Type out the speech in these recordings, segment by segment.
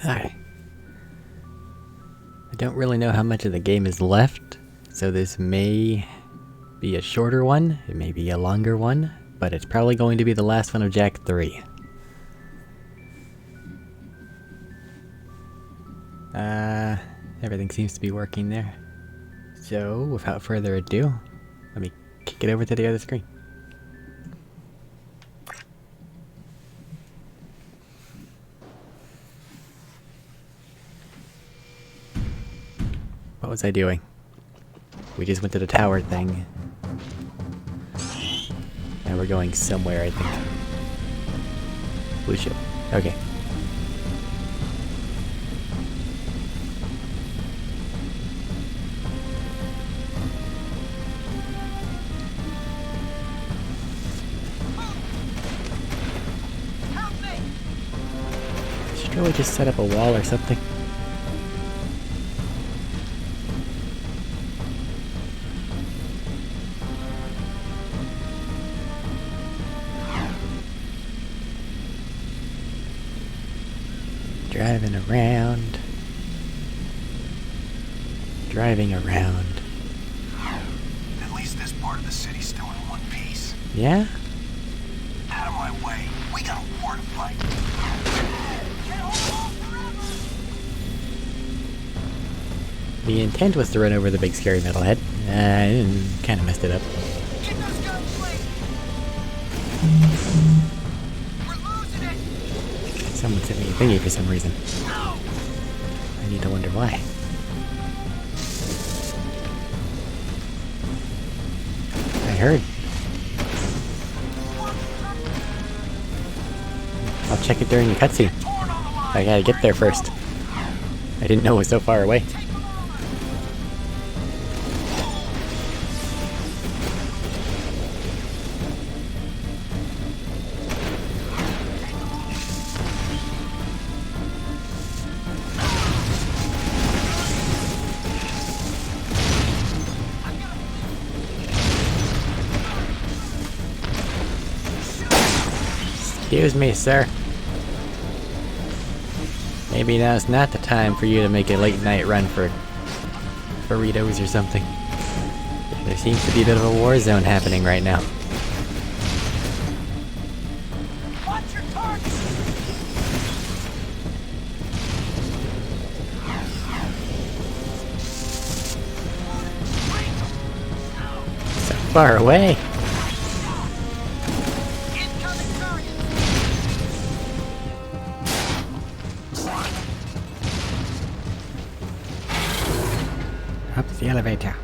Hi. I don't really know how much of the game is left, so this may be a shorter one, it may be a longer one, but it's probably going to be the last one of Jak 3. Everything seems to be working there. So, without further ado, let me kick it over to the other screen. What was I doing? We just went to the tower thing. And we're going somewhere, I think. Blue ship. Okay. Should really just set up a wall or something. Driving around. Driving around. At least this part of the city's still in one piece. Yeah? Out of my way. We got a war to fight. The intent was to run over the big scary metalhead. I kind of messed it up. Get those guns, please. We're losing it. Someone sent me a thingy for some reason. No. I need to wonder why. I heard. I'll check it during the cutscene. I gotta get there first. I didn't know it was so far away. Excuse me, sir. Maybe now's not the time for you to make a late night run for burritos or something. There seems to be a bit of a war zone happening right now. Watch your target. So far away. Incoming target. Up the elevator.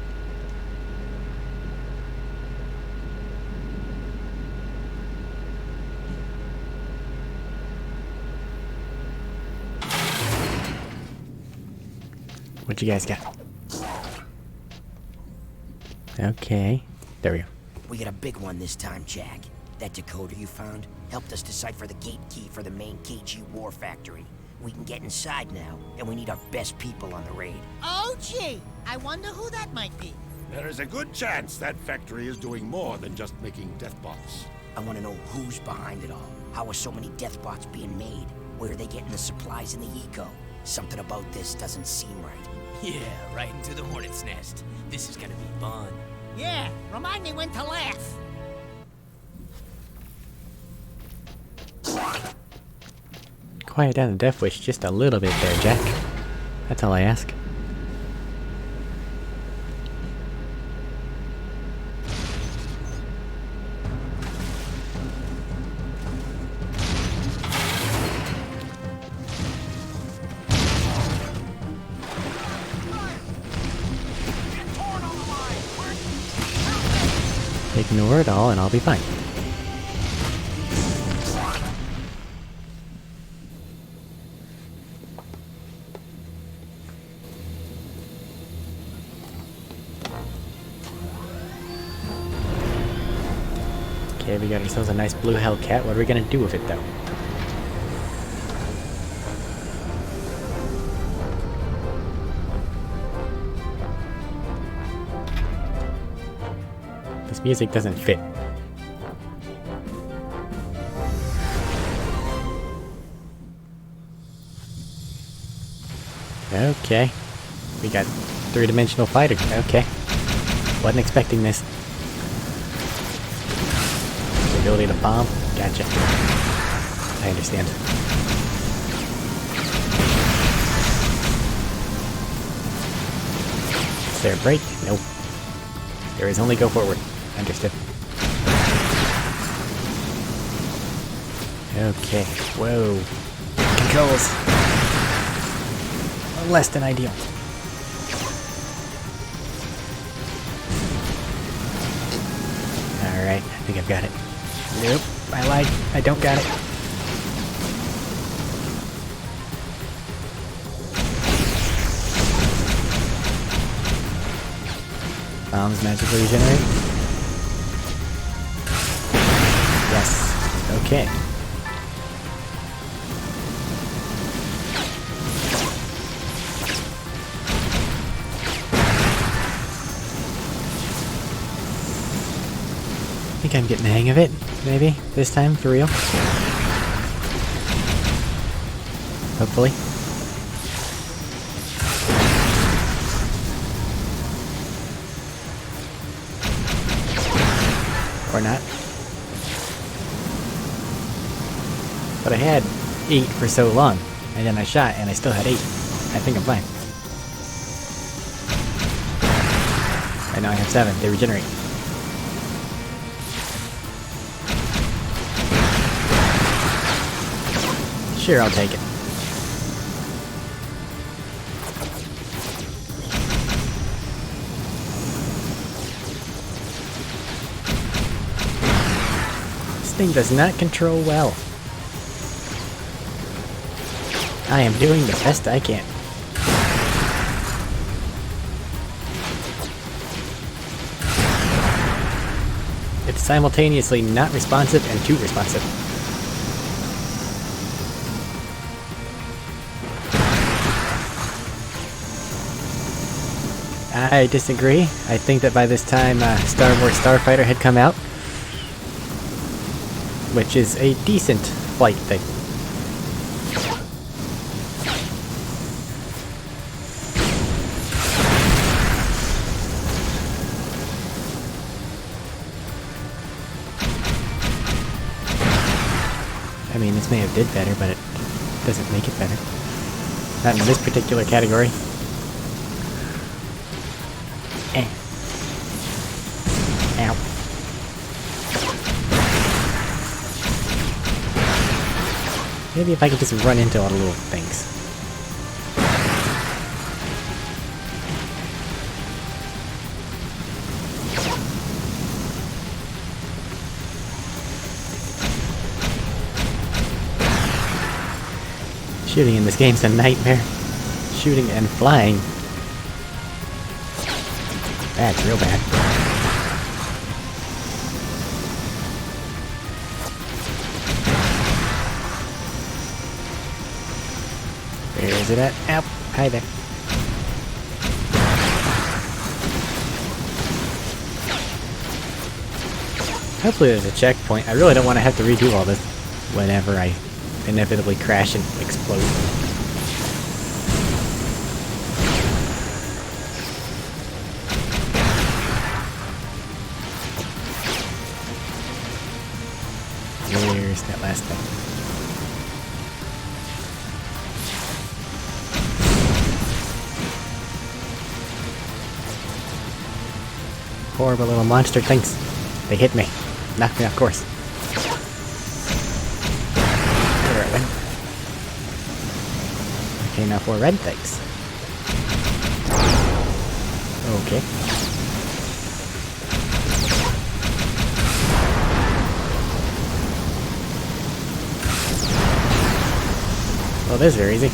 What you guys got? Okay. There we go. We got a big one this time, Jak. That decoder you found helped us decipher the gate key for the main KG war factory. We can get inside now, and we need our best people on the raid. Oh, gee. I wonder who that might be. There is a good chance that factory is doing more than just making deathbots. I want to know who's behind it all. How are so many deathbots being made? Where are they getting the supplies and the eco? Something about this doesn't seem right. Yeah, right into the hornet's nest. This is gonna be fun. Yeah, remind me when to laugh. Quiet down the Death Wish just a little bit there, Jak. That's all I ask. Ignore it all and I'll be fine. Okay, we got ourselves a nice blue Hellcat. What are we gonna do with it though? This music doesn't fit. Okay. We got three-dimensional fighter. Okay. Wasn't expecting this. The ability to bomb? Gotcha. I understand. Is there a break? Nope. There is only go forward. Understood. Okay. Whoa. Controls. Less than ideal. Alright, I think I've got it. Nope, I lied. I don't got it. Bombs magically regenerate? Yes. Okay. I think I'm getting the hang of it, maybe, this time, for real. Hopefully. Or not. But I had 8 for so long, and then I shot and I still had 8. I think I'm fine. Right now I have 7, they regenerate. Sure, I'll take it. This thing does not control well. I am doing the best I can. It's simultaneously not responsive and too responsive. I disagree. I think that by this time Star Wars Starfighter had come out, which is a decent flight thing. I mean, this may have did better, but it doesn't make it better. Not in this particular category. Ow. Maybe if I could just run into all the little things. Shooting in this game's a nightmare. Shooting and flying. That's real bad. Where is it at? Ow! Hi there. Hopefully there's a checkpoint. I really don't want to have to redo all this whenever I inevitably crash and explode. Where's that last thing? Horrible little monster things. They hit me. Knocked me off course. There I went. Okay, now 4 red things. Okay. Well, this is very easy.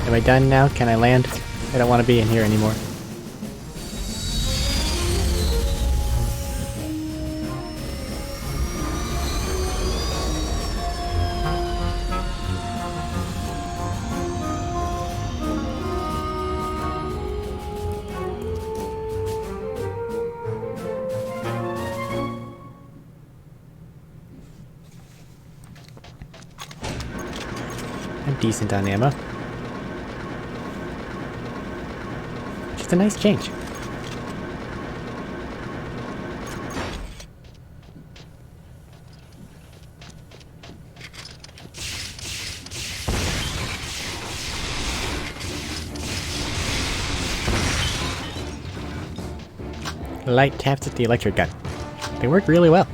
Am I done now? Can I land? I don't want to be in here anymore. decent on ammo. Just a nice change. Light taps at the electric gun. They work really well.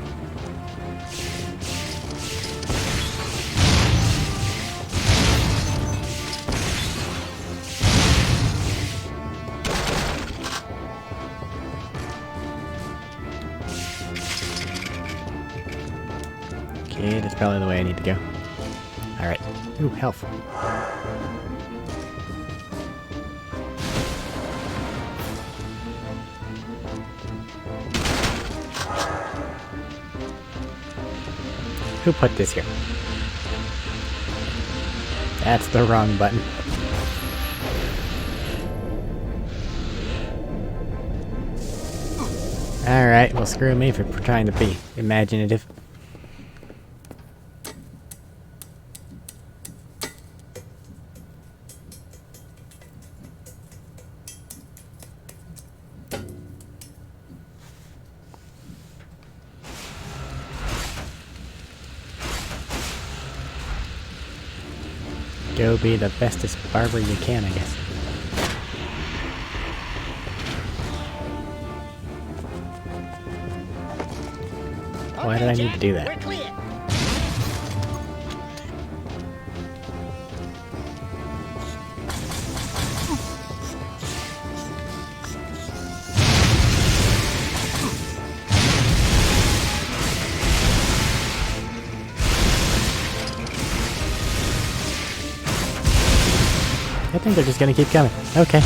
Okay, that's probably the way I need to go. Alright. Ooh, health. Who put this here? That's the wrong button. Alright, well screw me for trying to be imaginative. Go be the bestest barber you can, I guess. Why did I need to do that? We're clear. I think they're just gonna keep coming. Okay.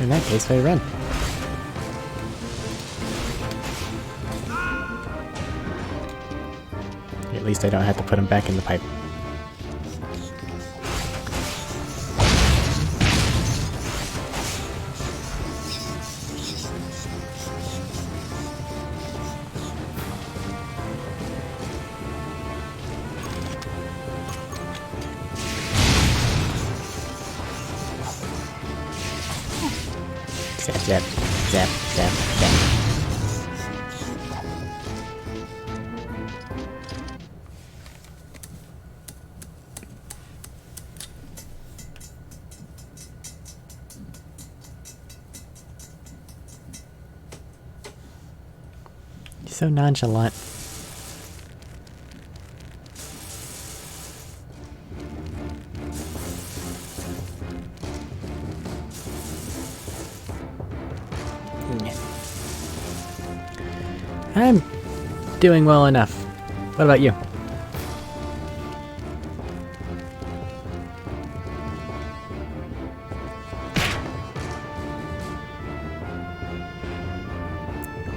In that case, I run. At least I don't have to put them back in the pipe. Zap, zap, zap, zap, zap. You're so nonchalant. I'm doing well enough. What about you?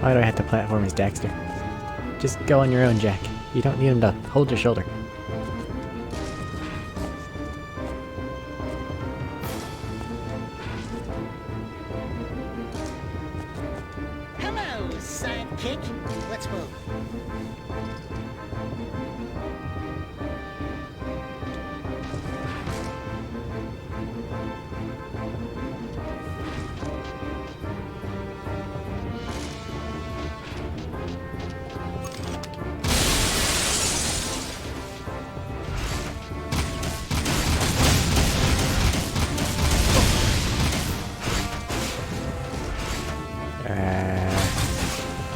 Why do I have to platform as Daxter? Just go on your own, Jack. You don't need him to hold your shoulder. Hello, sidekick. Let's move.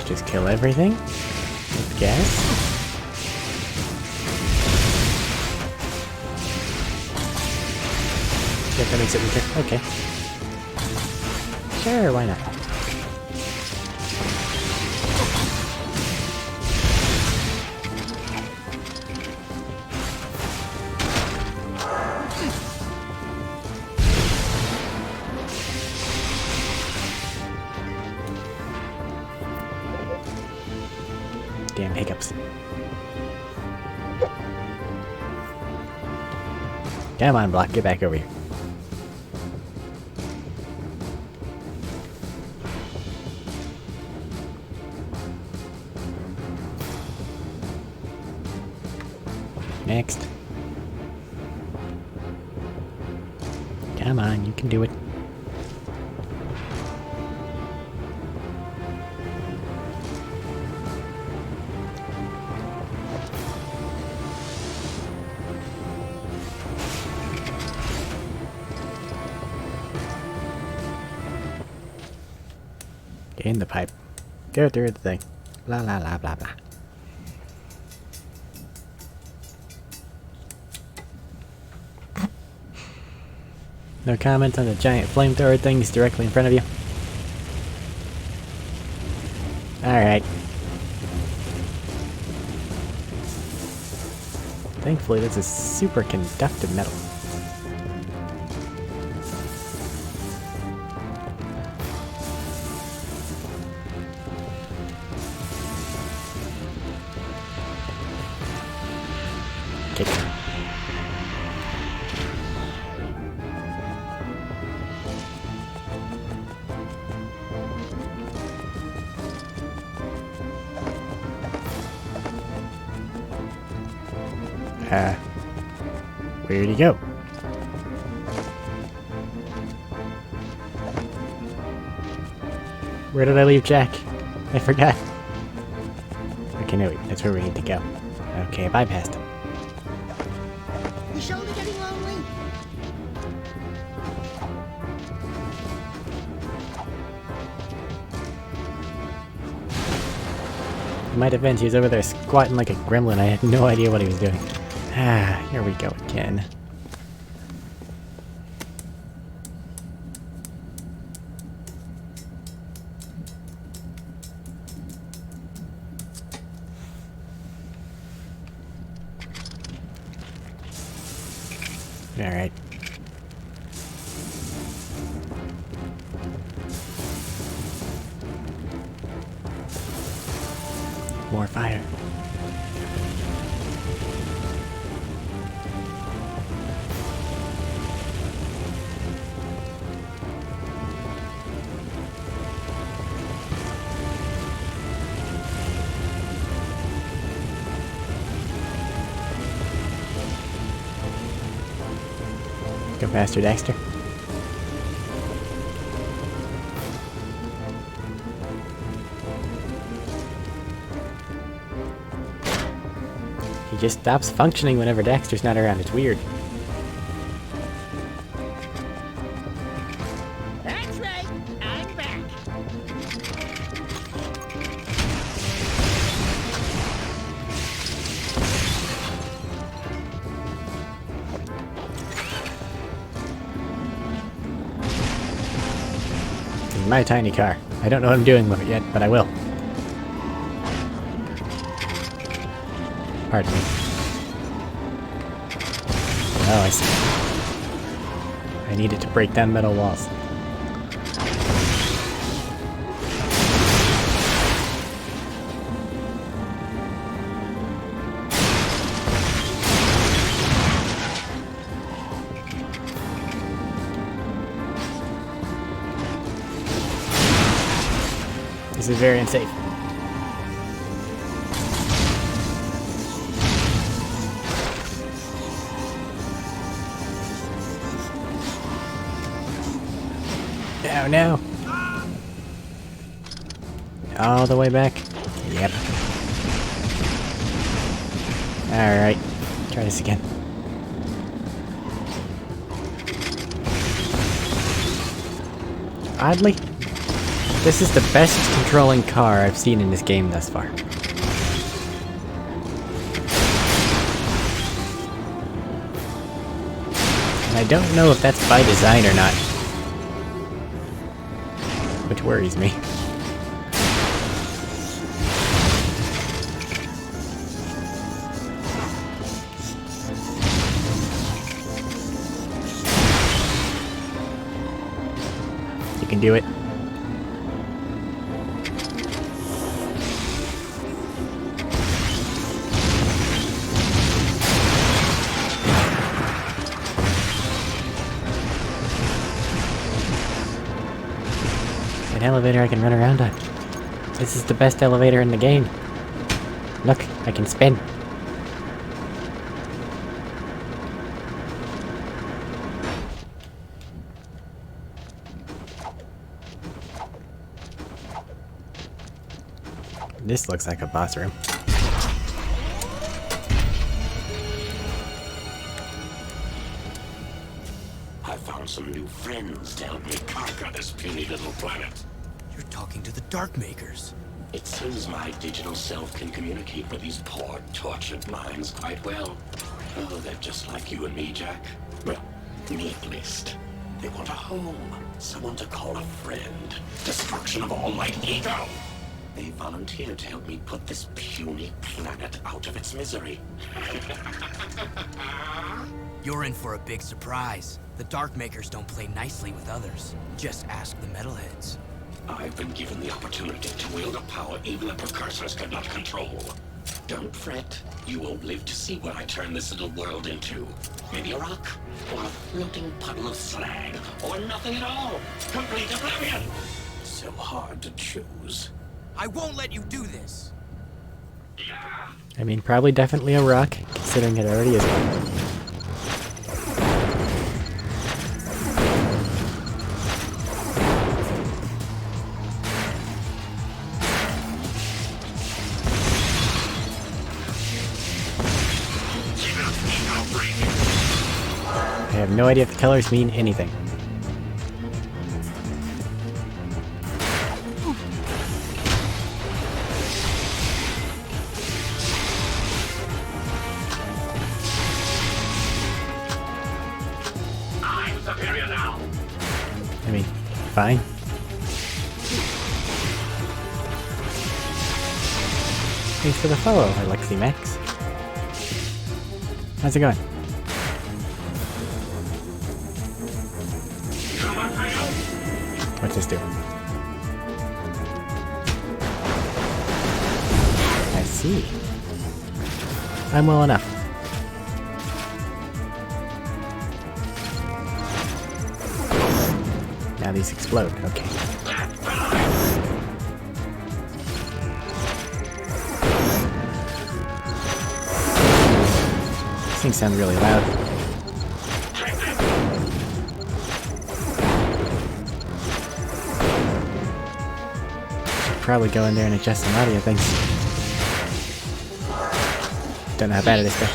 Just kill everything? With gas? Yeah, that makes it weaker. Okay. Sure, why not? Damn hiccups. Come on, Block, get back over here. Next. Come on, you can do it. Get in the pipe. Go through the thing. Blah, blah, blah, blah, blah. No comment on the giant flamethrower things directly in front of you? Alright. Thankfully, this is super conductive metal. Kick. Where'd he go? Where did I leave Jack? I forgot. Okay, no, wait, that's where we need to go. Okay, I bypassed him. You shoulder getting lonely? In my defense, he was over there squatting like a gremlin. I had no idea what he was doing. Ah, here we go again. Alright. More fire. Go faster, Dexter. He just stops functioning whenever Dexter's not around. It's weird. That's right. I'm back. This is my tiny car. I don't know what I'm doing with it yet, but I will. Pardon me. Oh, I see. I need it to break down metal walls. This is very unsafe. Oh no! All the way back? Yep. Alright, try this again. Oddly, this is the best controlling car I've seen in this game thus far. And I don't know if that's by design or not. Which worries me. You can do it. An elevator I can run around on. This is the best elevator in the game. Look, I can spin. This looks like a boss room. I found some new friends to help me conquer this puny little planet. You're talking to the Dark Makers. It seems my digital self can communicate with these poor, tortured minds quite well. Oh, they're just like you and me, Jack. Well, me at least. They want a home, someone to call a friend. Destruction of all light ego! They volunteered to help me put this puny planet out of its misery. You're in for a big surprise. The Dark Makers don't play nicely with others. Just ask the Metalheads. I've been given the opportunity to wield a power even the precursors could not control. Don't fret. You won't live to see what I turn this little world into. Maybe a rock, or a floating puddle of slag, or nothing at all. Complete oblivion! So hard to choose. I won't let you do this. I mean, probably definitely a rock, considering it already is one. I have no idea if the colors mean anything. I'm superior now. I mean, fine. Thanks for the follow, Alexi Max. How's it going? What's this do? I see. I'm well enough. Now these explode, okay. These things sound really loud. Probably go in there and adjust some audio things. Don't know how bad it is though.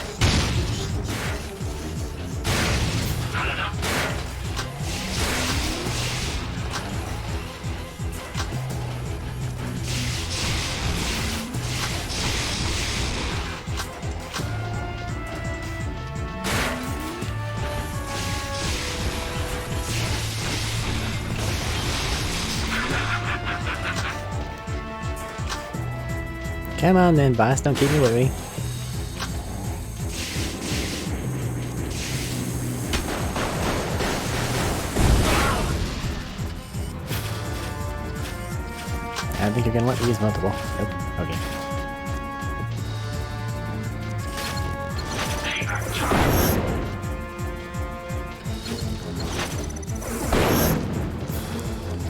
Come on then, boss, don't keep me waiting. I think you're gonna let me use multiple. Nope. Okay.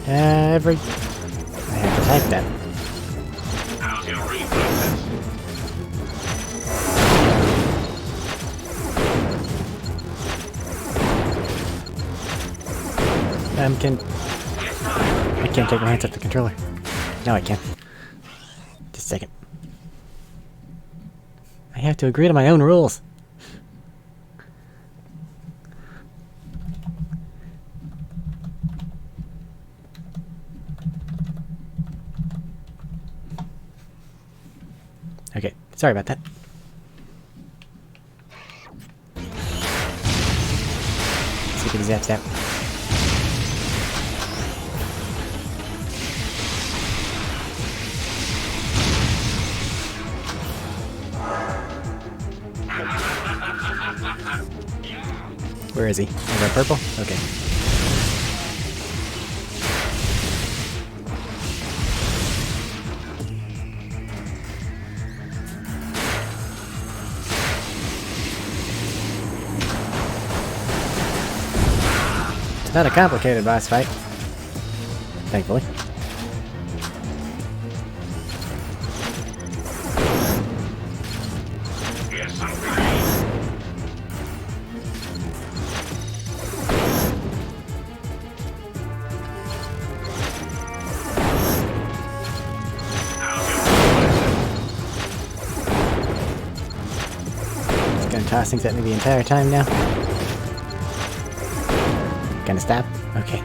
I have to type that. I can't take my hands off the controller. No, I can. Just a second. I have to agree to my own rules. Okay, sorry about that. See if it zaps out. Where is he? Over purple? Okay. It's not a complicated boss fight. Thankfully. Gonna toss things at me the entire time now. Gonna stop? Okay.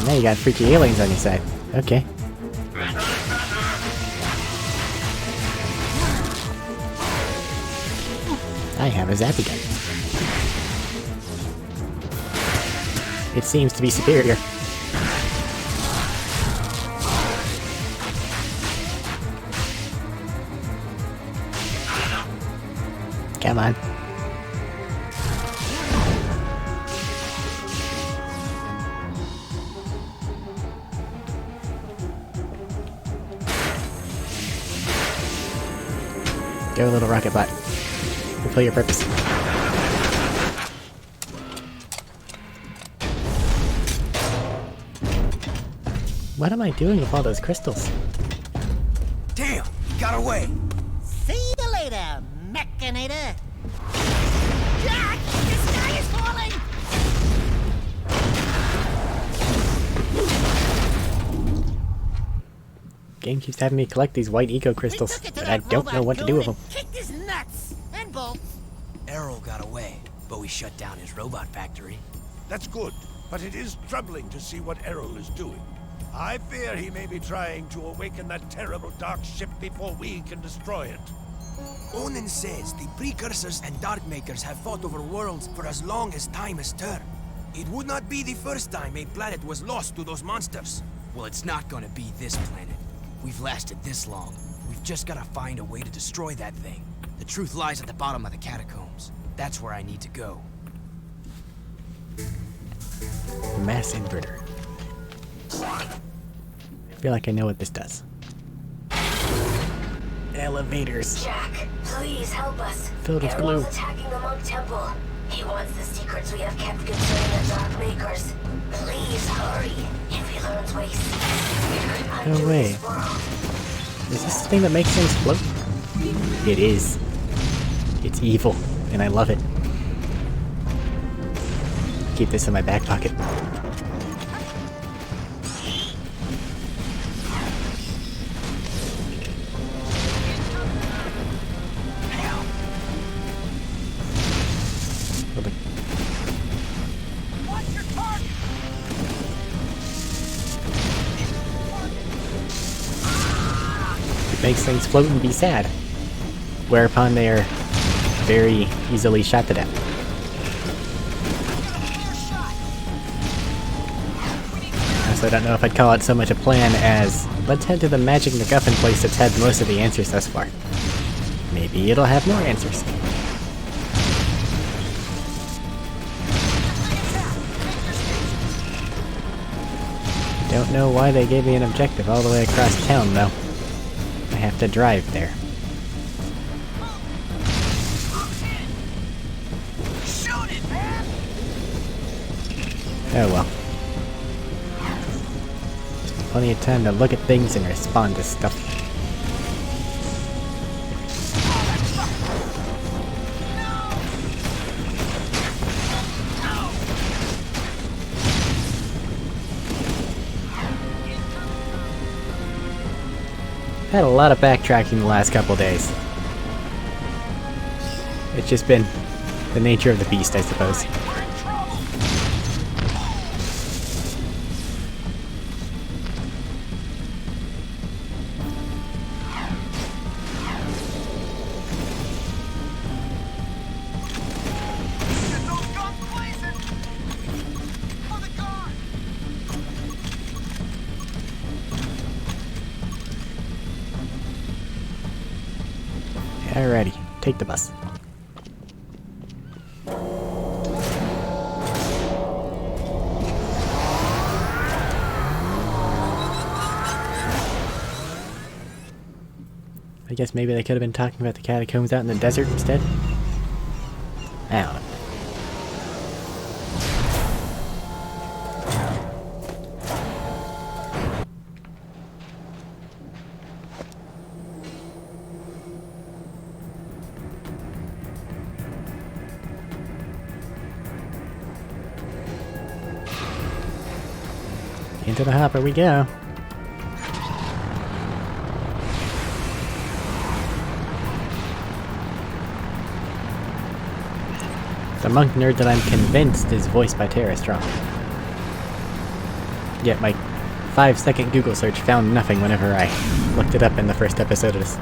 Now you got freaky aliens on your side. Okay. I have a zappy gun. It seems to be superior. Come on. Go, little rocket bot. Fulfill your purpose. What am I doing with all those crystals? Damn, he got away. See you later, Mechanator. Jack, the sky is falling. Game keeps having me collect these white eco crystals, We took it to but I that don't know robot what to do with dude them. and kicked his nuts and bolts. Arrow got away, but we shut down his robot factory. That's good, but it is troubling to see what Errol is doing. I fear he may be trying to awaken that terrible dark ship before we can destroy it. Onan says the Precursors and Darkmakers have fought over worlds for as long as time has turned. It would not be the first time a planet was lost to those monsters. Well, it's not gonna be this planet. We've lasted this long. We've just gotta find a way to destroy that thing. The truth lies at the bottom of the catacombs. That's where I need to go. Mass inverter. I feel like I know what this does. Elevators. Jack, please help us. Filled with glue. Errol's attacking the monk temple. He wants the secrets we have kept concerning the Dark Makers. Please hurry. If he learns what he's it could undo way. this world. Is this the thing that makes things float? It is. It's evil, and I love it. Keep this in my back pocket. It makes things float and be sad. Whereupon they are very easily shot to death. So I don't know if I'd call it so much a plan as, let's head to the magic MacGuffin place that's had most of the answers thus far. Maybe it'll have more answers. Don't know why they gave me an objective all the way across town, though. I have to drive there. Oh well. Plenty of time to look at things and respond to stuff. Had a lot of backtracking the last couple days. It's just been the nature of the beast, I suppose. Alrighty, take the bus. I guess maybe they could have been talking about the catacombs out in the desert instead. I don't know. Into the hopper we go. The monk nerd that I'm convinced is voiced by Tara Strong. Yet my 5-second Google search found nothing whenever I looked it up in the first episode of this.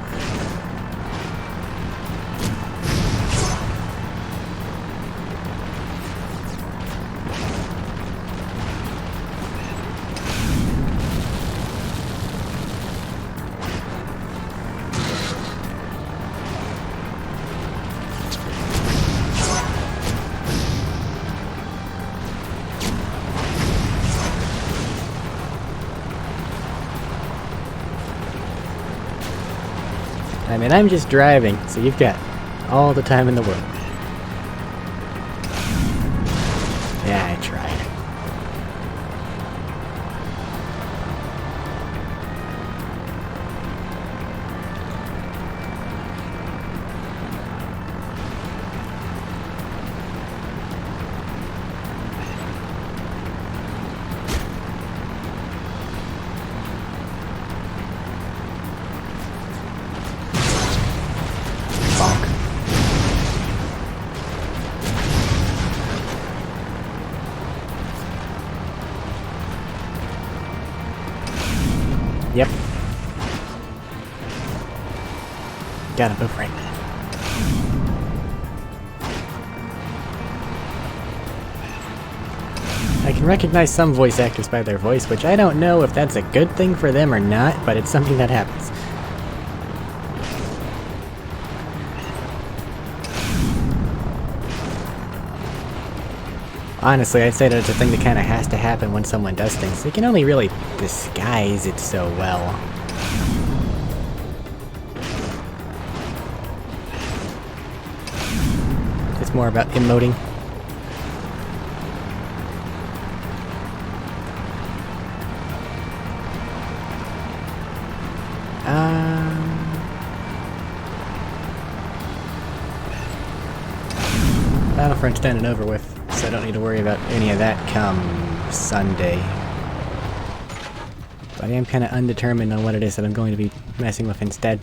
I mean, I'm just driving, so you've got all the time in the world. Yeah, I tried. Yep. Gotta move right. I can recognize some voice actors by their voice, which I don't know if that's a good thing for them or not, but it's something that happens. Honestly, I'd say that it's a thing that kind of has to happen when someone does things. They can only really disguise it so well. It's more about emoting. Battlefront's done and over with, so I don't need to worry about any of that come Sunday. But I am kind of undetermined on what it is that I'm going to be messing with instead.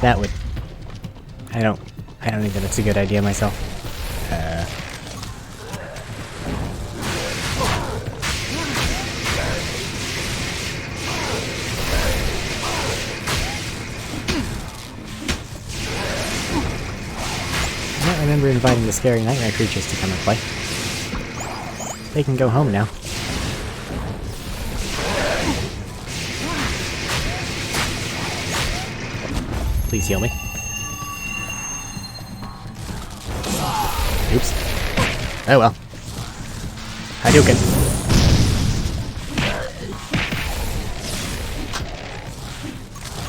That would... I don't think that it's a good idea myself. I remember inviting the scary nightmare creatures to come and play. They can go home now. Please heal me. Oops. Oh well. Hadouken.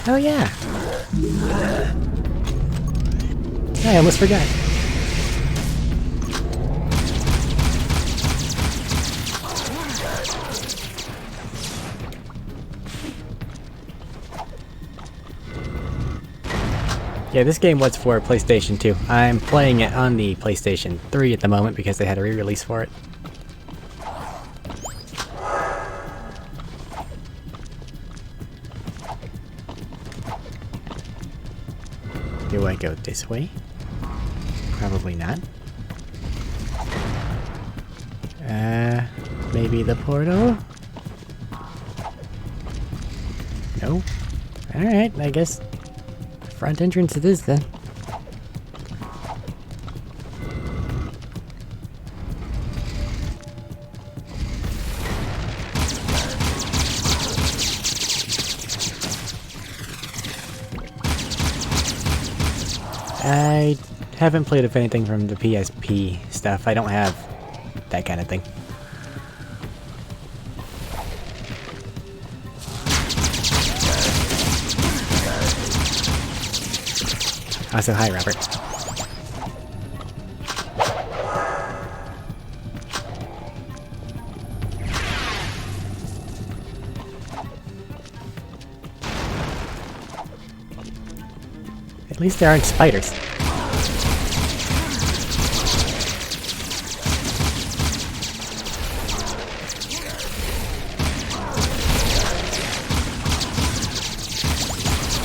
Oh yeah. I almost forgot. Yeah, this game was for PlayStation 2. I'm playing it on the PlayStation 3 at the moment because they had a re-release for it. Do I go this way? Probably not. Maybe the portal? No? Alright, I guess front entrance it is then. I haven't played with anything from the PSP stuff. I don't have that kind of thing. Also, hi, Robert. At least there aren't spiders.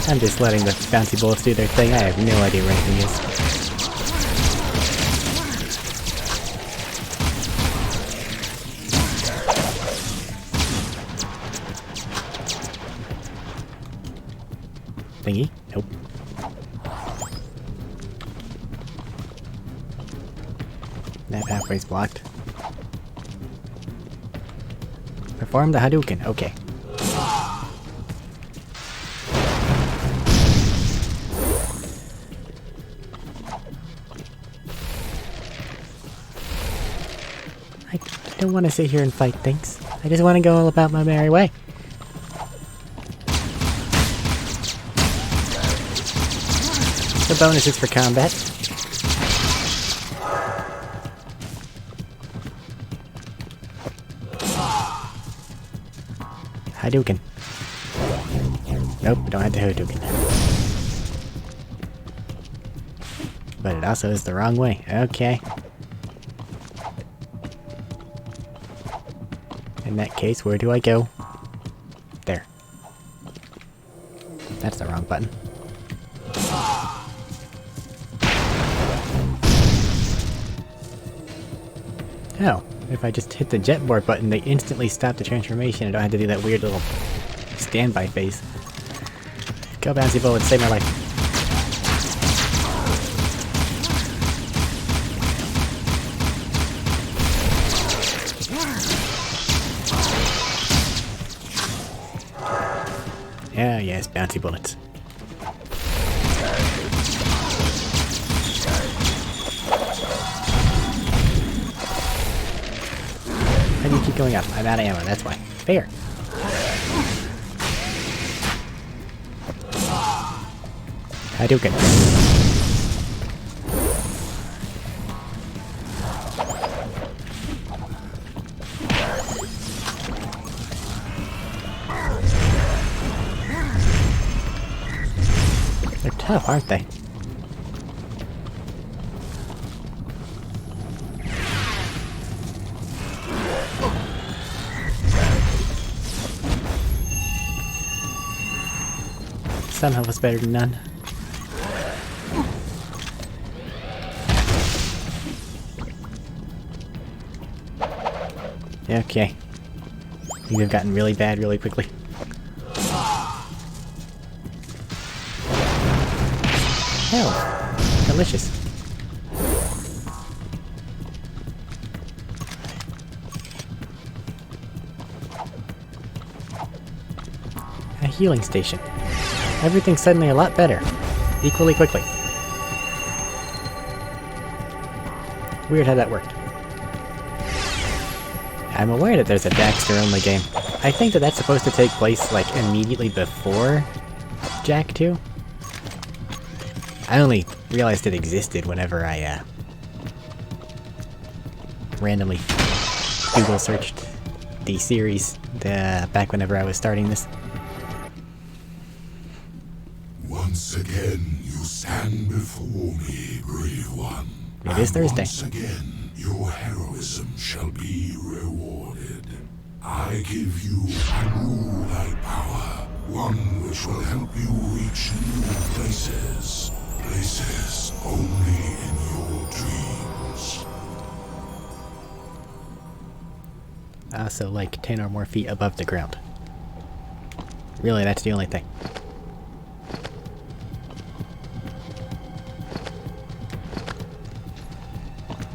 I'm just letting the bouncy bullets do their thing. I have no idea where anything is. Thingy? Nope. That pathway's blocked. Perform the Hadouken. Okay. I don't want to sit here and fight things. I just want to go about my merry way. The bonuses for combat. Hadouken. Nope, don't have to Hadouken. But it also is the wrong way. Okay. In that case, where do I go? There. That's the wrong button. Oh, if I just hit the jetboard button, they instantly stop the transformation. I don't have to do that weird little standby phase. Go, bouncy bullets, save my life. Yeah, yes, bouncy bullets. How do you keep going up? I'm out of ammo, that's why. Fair. Hadouken. They're tough, aren't they? Some health is better than none. Okay. These have gotten really bad really quickly. Hell, delicious. A healing station. Everything's suddenly a lot better. Equally quickly. Weird how that worked. I'm aware that there's a Daxter-only game. I think that that's supposed to take place, like, immediately before Jak 2. I only realized it existed whenever I, randomly Google searched the series, back whenever I was starting this. Once again, you stand before me, brave one. It is Thursday. Once again, your heroism shall be rewarded. I give you a new light power, one which will help you reach new places. Places only in your dreams. So like 10 or more feet above the ground. Really, that's the only thing.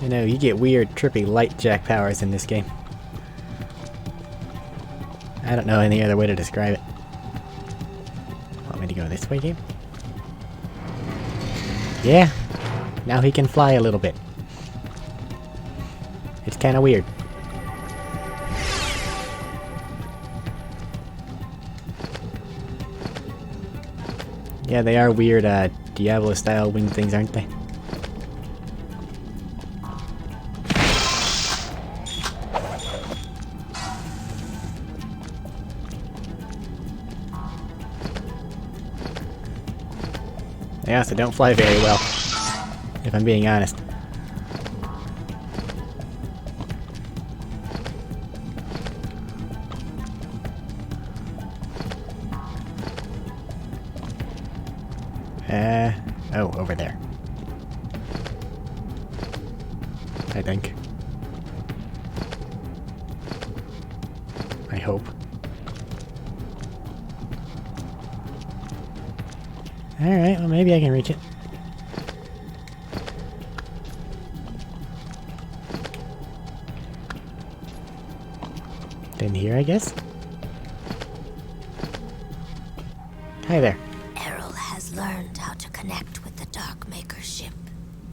You know, you get weird, trippy light Jak powers in this game. I don't know any other way to describe it. Want me to go this way, game? Yeah. Now he can fly a little bit. It's kind of weird. Yeah, they are weird, Diablo-style wing things, aren't they? They also don't fly very well, if I'm being honest. Oh, over there. I think. I hope. Alright, well maybe I can reach it. In here, I guess? Hi there. Errol has learned how to connect with the Darkmaker ship.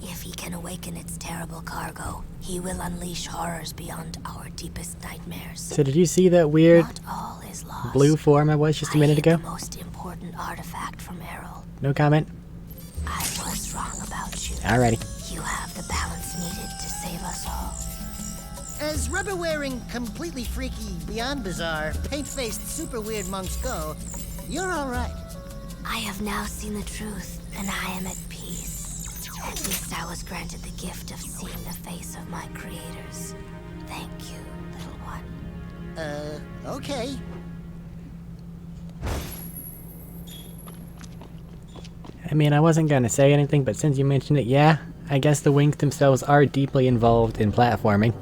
If he can awaken its terrible cargo, he will unleash horrors beyond our deepest nightmares. So did you see that weird Not all is lost. blue form I was just a minute ago? The most important artifact from Errol. No comment? I was wrong about you. Alrighty. You have the balance needed to save us all. As rubber-wearing, completely freaky, beyond bizarre, paint-faced, super weird monks go, you're all right. I have now seen the truth, and I am at peace. At least I was granted the gift of seeing the face of my creators. Thank you, little one. Okay. I mean, I wasn't gonna say anything, but since you mentioned it, yeah, I guess the wings themselves are deeply involved in platforming.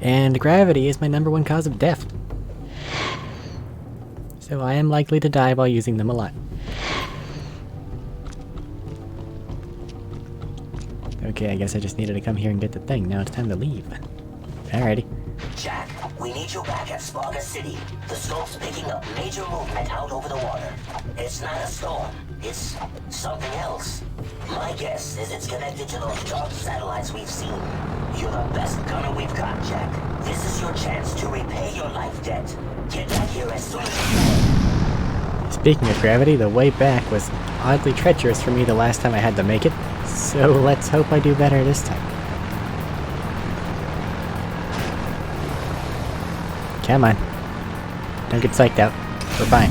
And gravity is my #1 cause of death. So I am likely to die while using them a lot. Okay, I guess I just needed to come here and get the thing. Now it's time to leave. Alrighty. Jack, we need you back at Sparga City. The storm's picking up major movement out over the water. It's not a storm. It's something else. My guess is it's connected to those dark satellites we've seen. You're the best gunner we've got, Jack. This is your chance to repay your life debt. Get back here as soon as you can. Speaking of gravity, the way back was oddly treacherous for me the last time I had to make it. So let's hope I do better this time. Come on. Don't get psyched out. We're fine.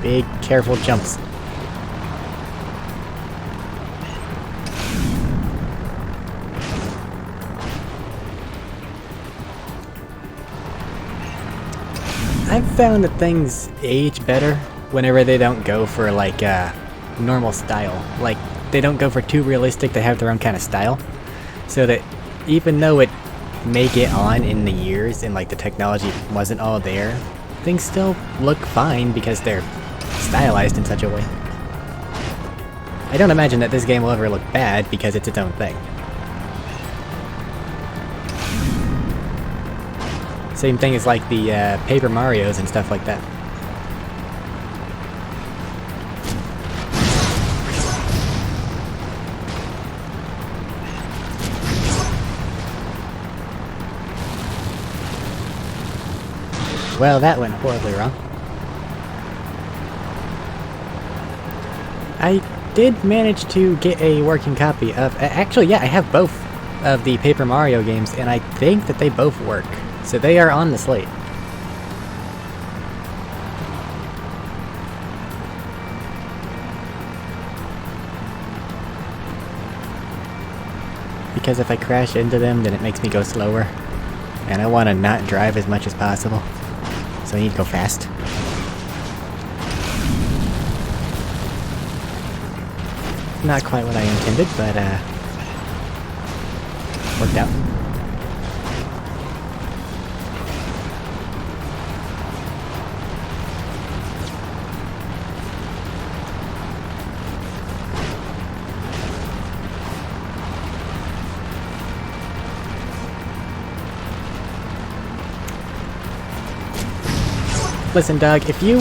Big, careful jumps. I've found that things age better whenever they don't go for like normal style. Like they don't go for too realistic, they have their own kind of style. So that even though it may get on in the years and like the technology wasn't all there, things still look fine because they're stylized in such a way. I don't imagine that this game will ever look bad because it's its own thing. Same thing as like the Paper Marios and stuff like that. Well, that went horribly wrong. I did manage to get a working copy of... actually, yeah, I have both of the Paper Mario games, and I think that they both work. So they are on the slate. Because if I crash into them, then it makes me go slower. And I want to not drive as much as possible. So I need to go fast. Not quite what I intended, but worked out. Listen, dog, if you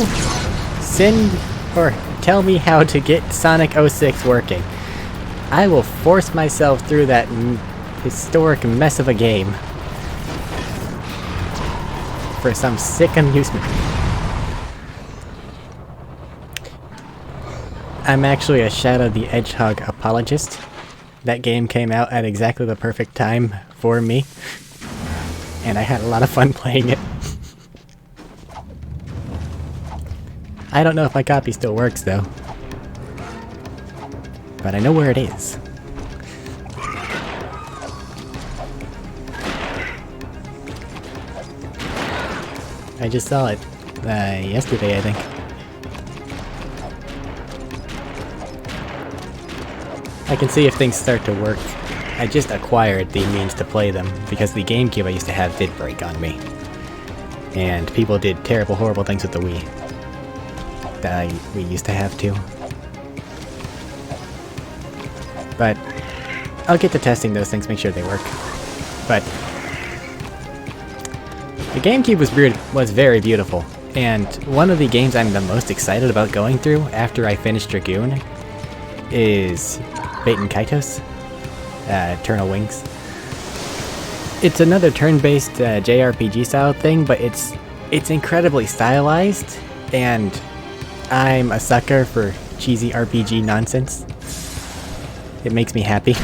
send or tell me how to get Sonic 06 working, I will force myself through that historic mess of a game for some sick amusement. I'm actually a Shadow the Hedgehog apologist. That game came out at exactly the perfect time for me, and I had a lot of fun playing it. I don't know if my copy still works, though. But I know where it is. I just saw it. yesterday, I think. I can see if things start to work. I just acquired the means to play them, because the GameCube I used to have did break on me. And people did terrible, horrible things with the Wii. That we used to have too. But I'll get to testing those things, make sure they work. But the GameCube was very beautiful, and one of the games I'm the most excited about going through after I finish Dragoon is Baten Kaitos, Eternal Wings. It's another turn-based JRPG style thing, but it's incredibly stylized, and I'm a sucker for cheesy RPG nonsense. It makes me happy.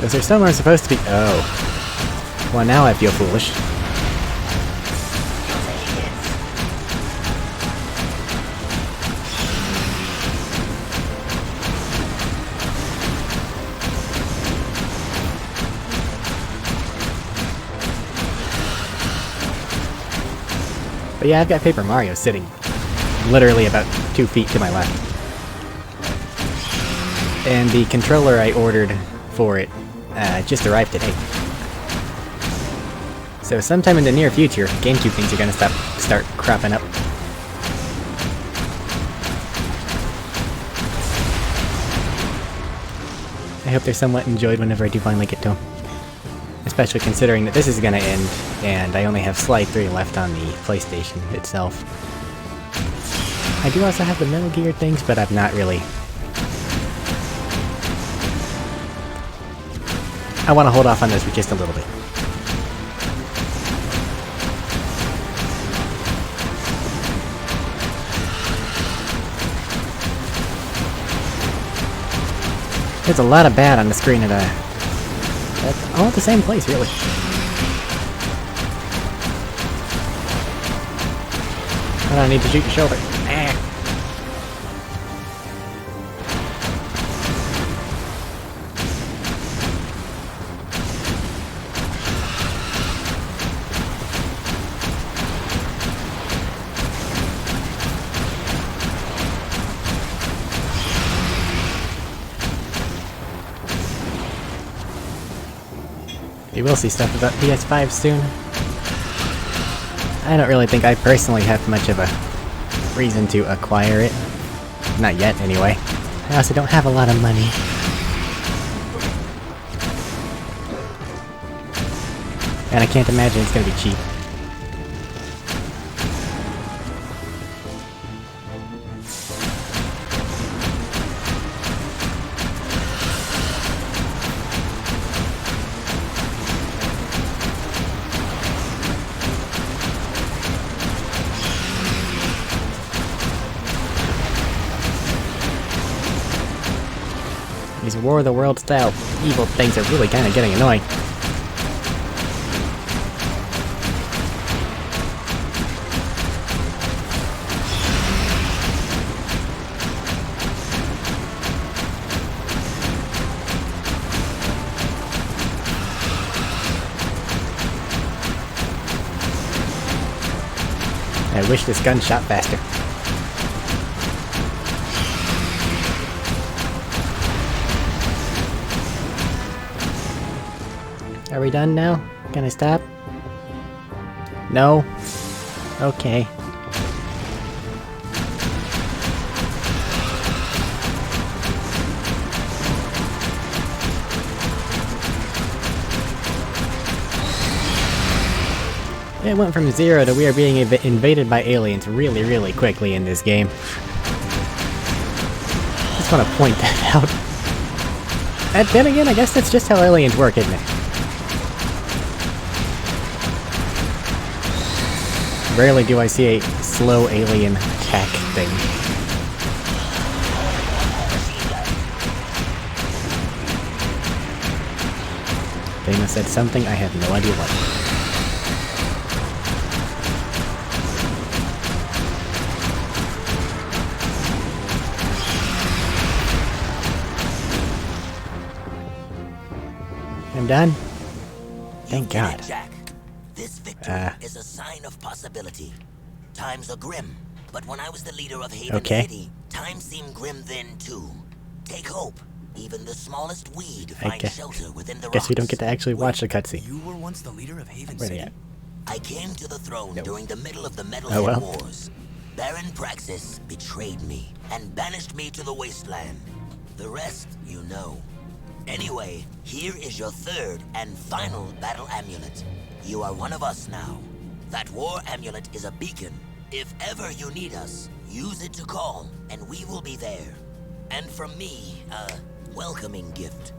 Is there somewhere supposed to be? Oh. Well, now I feel foolish. But yeah, I've got Paper Mario sitting literally about 2 feet to my left. And the controller I ordered for it just arrived today. So sometime in the near future, GameCube things are gonna start cropping up. I hope they're somewhat enjoyed whenever I do finally get to them. Especially considering that this is gonna end, and I only have Sly 3 left on the PlayStation itself. I do also have the Metal Gear things, but I've not really... I want to hold off on those for just a little bit. There's a lot of bad on the screen at all at the same place, really. I don't need to shoot your shoulder. Ah. You will see stuff about PS5 soon. I don't really think I personally have much of a reason to acquire it. Not yet, anyway. I also don't have a lot of money. And I can't imagine it's gonna be cheap. These War of the World style evil things are really kind of getting annoying. I wish this gun shot faster. Are we done now? Can I stop? No? Okay. It went from 0 to we are being invaded by aliens really, really quickly in this game. Just want to point that out. And then again, I guess that's just how aliens work, isn't it? Rarely do I see a slow alien attack thing. They must have said something, I have no idea what. I'm done. Thank You did God. it, Jack. This victory is a sign of possibility. Times are grim, but when I was the leader of Haven City, times seemed grim then too. Take hope. Even the smallest weed finds shelter within the rocks. Guess we don't get to actually watch the cutscene. You were once the leader of Haven Where City? they at? I came to the throne during the middle of the Metalhead Wars. Baron Praxis betrayed me and banished me to the wasteland. The rest, you know. Anyway, here is your third and final battle amulet. You are one of us now. That war amulet is a beacon. If ever you need us, use it to call, and we will be there. And from me, a welcoming gift.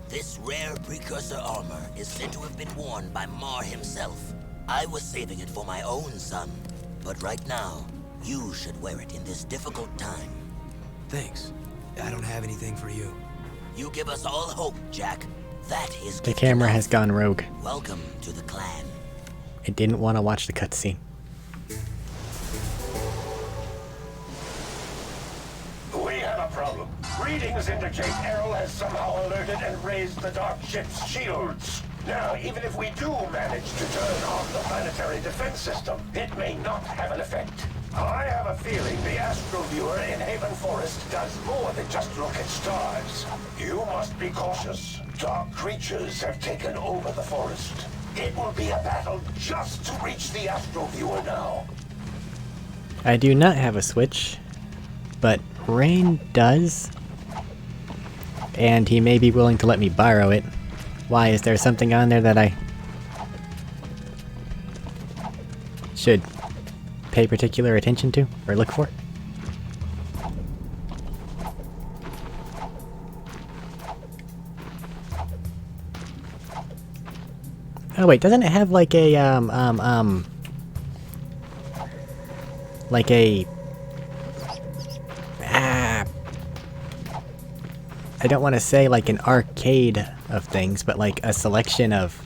This rare precursor armor is said to have been worn by Mar himself. I was saving it for my own son. But right now, you should wear it in this difficult time. Thanks. I don't have anything for you. You give us all hope, Jack. That is The camera has gone rogue. Welcome to the clan. It didn't want to watch the cutscene. We have a problem. Readings indicate Errol has somehow alerted and raised the Dark Ship's shields. Now, even if we do manage to turn off the planetary defense system, it may not have an effect. I have a feeling the Astro Viewer in Haven Forest does more than just look at stars. You must be cautious. Dark creatures have taken over the forest. It will be a battle just to reach the Astro Viewer now. I do not have a Switch, but Rain does. And he may be willing to let me borrow it. Why, is there something on there that I should pay particular attention to, or look for? Oh wait, doesn't it have like a, like a, I don't want to say like an arcade of things, but like a selection of...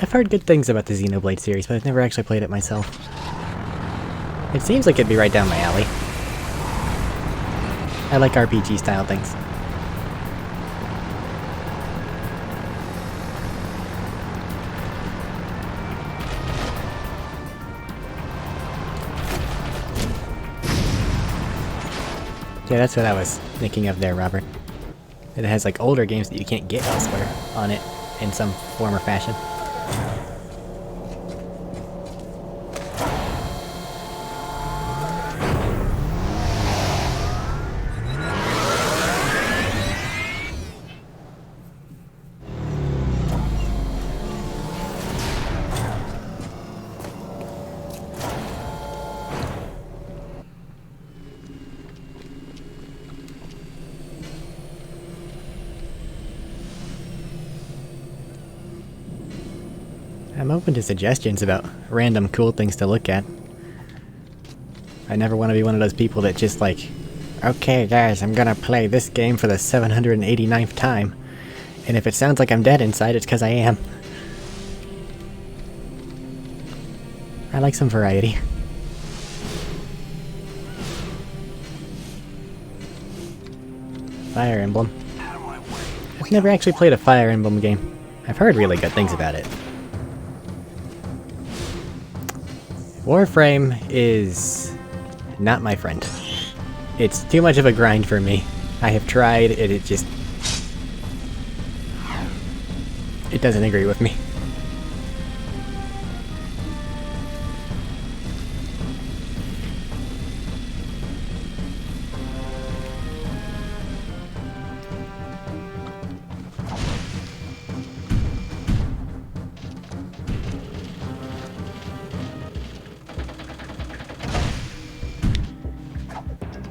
I've heard good things about the Xenoblade series, but I've never actually played it myself. It seems like it'd be right down my alley. I like RPG style things. Yeah, that's what I was thinking of there, Robert. It has like older games that you can't get elsewhere on it in some form or fashion. I'm open to suggestions about random cool things to look at. I never want to be one of those people that just like, okay guys, I'm gonna play this game for the 789th time. And if it sounds like I'm dead inside, it's because I am. I like some variety. Fire Emblem. I've never actually played a Fire Emblem game. I've heard really good things about it. Warframe is not my friend. It's too much of a grind for me. I have tried, it just... it doesn't agree with me.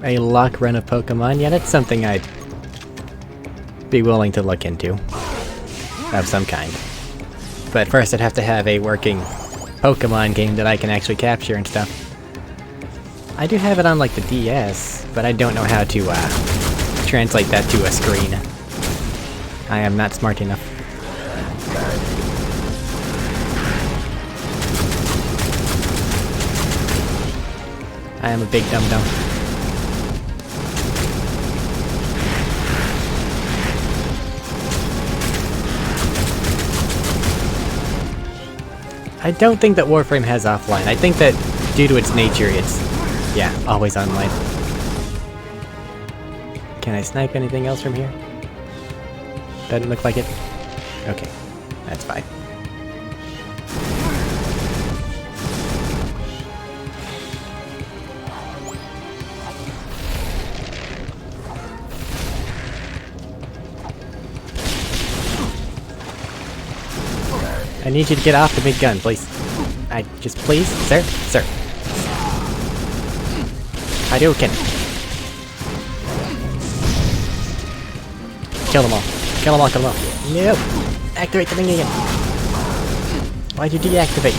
A lock run of Pokemon? Yeah, that's something I'd be willing to look into. Of some kind. But first I'd have to have a working Pokemon game that I can actually capture and stuff. I do have it on like the DS, but I don't know how to translate that to a screen. I am not smart enough. I am a big dum-dum. I don't think that Warframe has offline. I think that due to its nature, it's, yeah, always online. Can I snipe anything else from here? Doesn't look like it. Okay, that's fine. I need you to get off the big gun, please. Please? Sir? Sir. Hadouken. Kill them all. Kill them all, kill them all. No! Activate the thing again. Why'd you deactivate?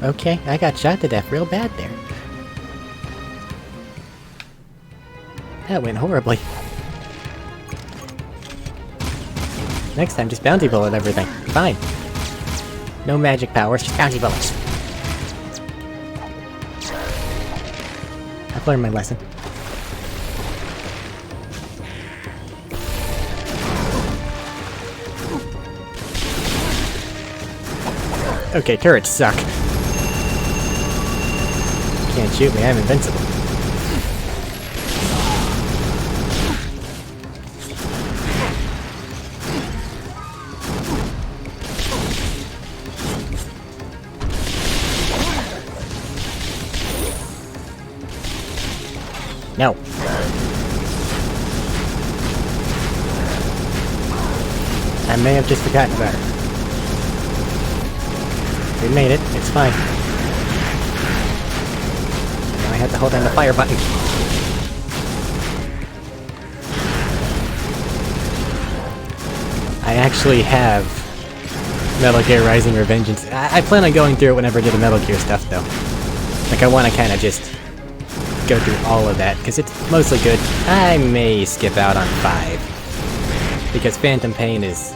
Okay, I got shot to death real bad there. That went horribly. Next time, just bounty bullet everything. Fine. No magic powers, just bounty bullets. I've learned my lesson. Okay, turrets suck. Can't shoot me, I'm invincible. No. I may have just forgotten about it. We made it. It's fine. Now I have to hold down the fire button. I actually have Metal Gear Rising Revengeance. I plan on going through it whenever I do the Metal Gear stuff, though. Like, I want to kind of just go through all of that, because it's mostly good. I may skip out on 5. Because Phantom Pain is...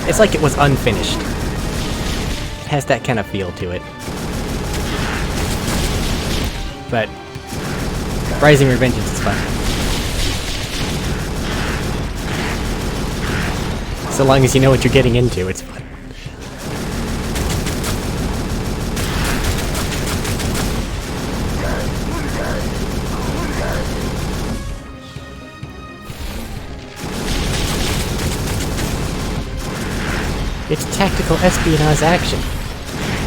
it's like it was unfinished. It has that kind of feel to it. But Rising Revengeance is fun. So long as you know what you're getting into, it's fun. It's tactical espionage action.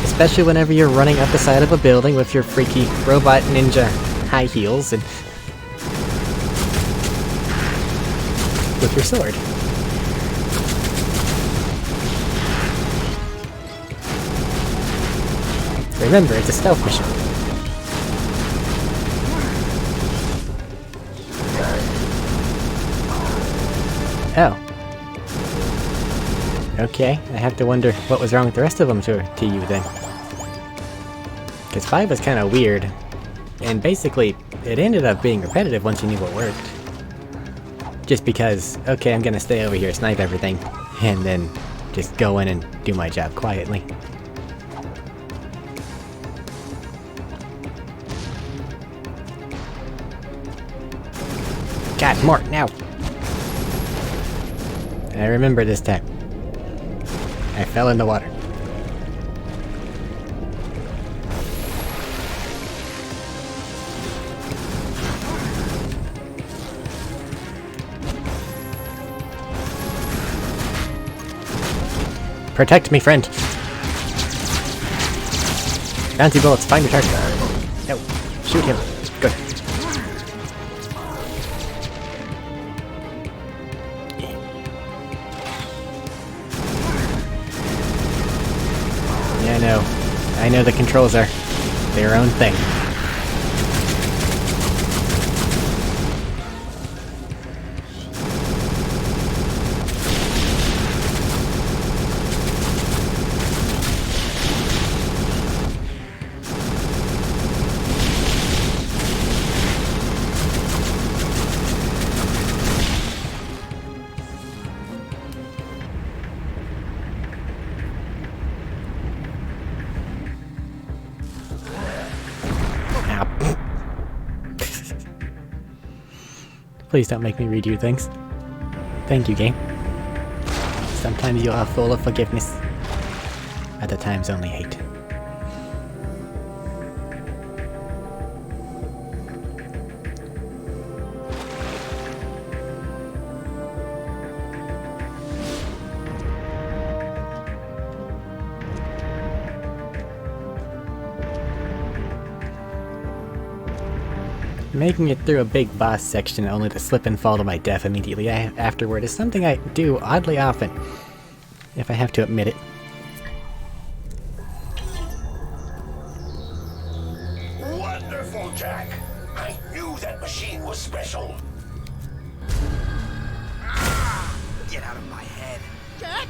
Especially whenever you're running up the side of a building with your freaky robot ninja high heels and with your sword. Remember, it's a stealth mission. Oh. Okay, I have to wonder what was wrong with the rest of them to you then. Because 5 was kind of weird, and basically, it ended up being repetitive once you knew what worked. Just because, okay, I'm gonna stay over here, snipe everything, and then just go in and do my job quietly. God, more, now! I remember this time. I fell in the water. Protect me, friend! Bounty bullets, find your target. No, shoot him. Good. Yeah, I know the controls are their own thing. Please don't make me redo things. Thank you, game. Sometimes you are full of forgiveness. Other times only hate. Making it through a big boss section only to slip and fall to my death immediately afterward is something I do oddly often, if I have to admit it. Wonderful, Jack. I knew that machine was special. Get out of my head. Jack?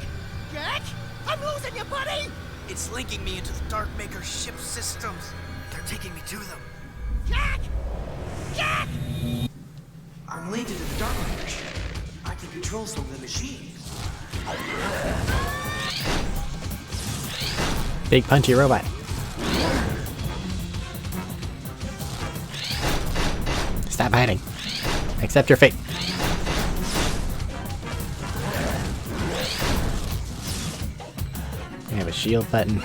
Jack? I'm losing you, buddy! It's linking me into the Darkmaker's ship systems. They're taking me to them. Jack! Jack! I'm linked into the Darkmaker ship. I can control some of the machines. Big punchy robot. Stop hiding. Accept your fate. We have a shield button.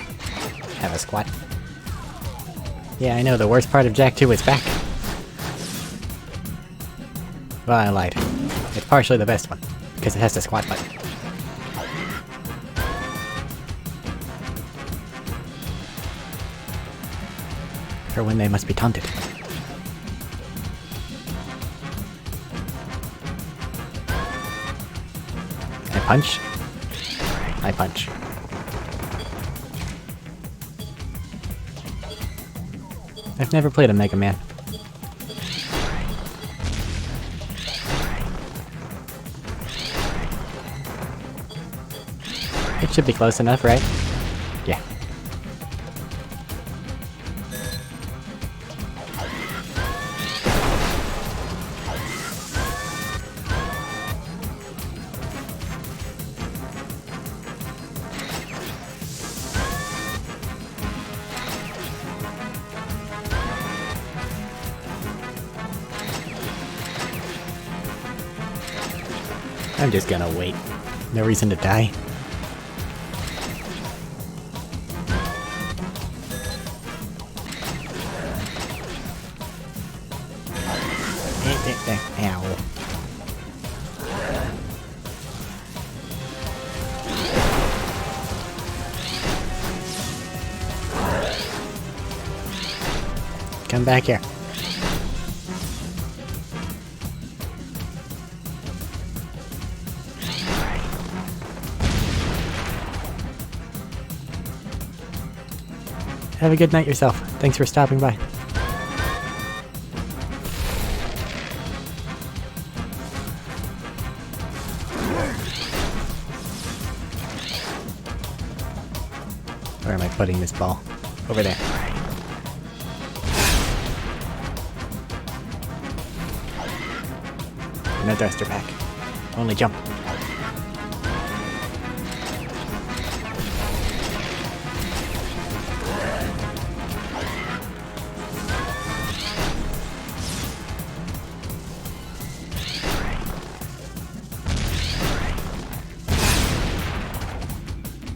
Have a squat. Yeah, I know, the worst part of Jak 2 is back. Well, I lied. It's partially the best one, because it has the squat button. For when they must be taunted. I punch. I punch. I've never played a Mega Man. It should be close enough, right? Yeah. I'm just gonna wait. No reason to die. Ow. Come back here. Have a good night yourself. Thanks for stopping by. Where am I putting this ball? Over there. No thruster pack. Only jump.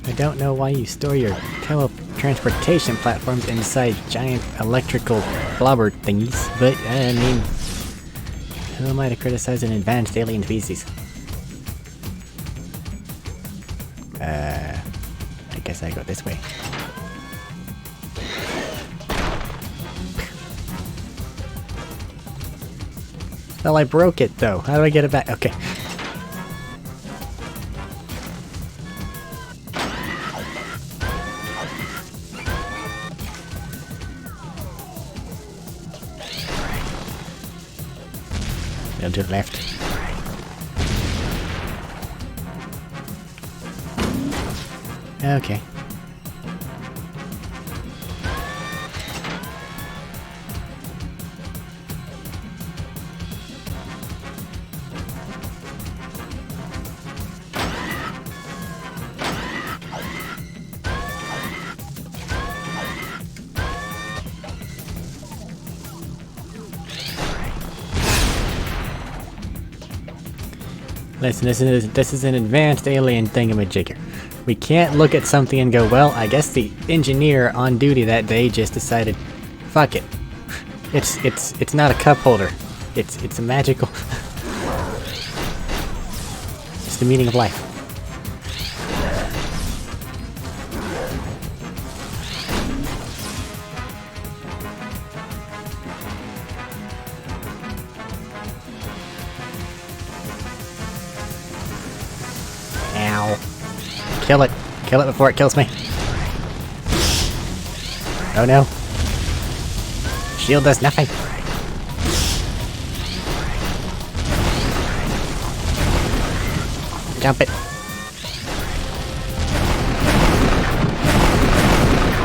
I don't know why you store your teletransportation platforms inside giant electrical blubber thingies, but I mean, who am I to criticize an advanced alien species? I guess I go this way. Well, I broke it though. How do I get it back? Okay. Down to the left. Okay. Listen, this is an advanced alien thingamajigger. We can't look at something and go, well, I guess the engineer on duty that day just decided, fuck it. It's not a cup holder. It's a magical... It's the meaning of life. Ow. Kill it. Kill it before it kills me. Oh no. Shield does nothing. Jump it.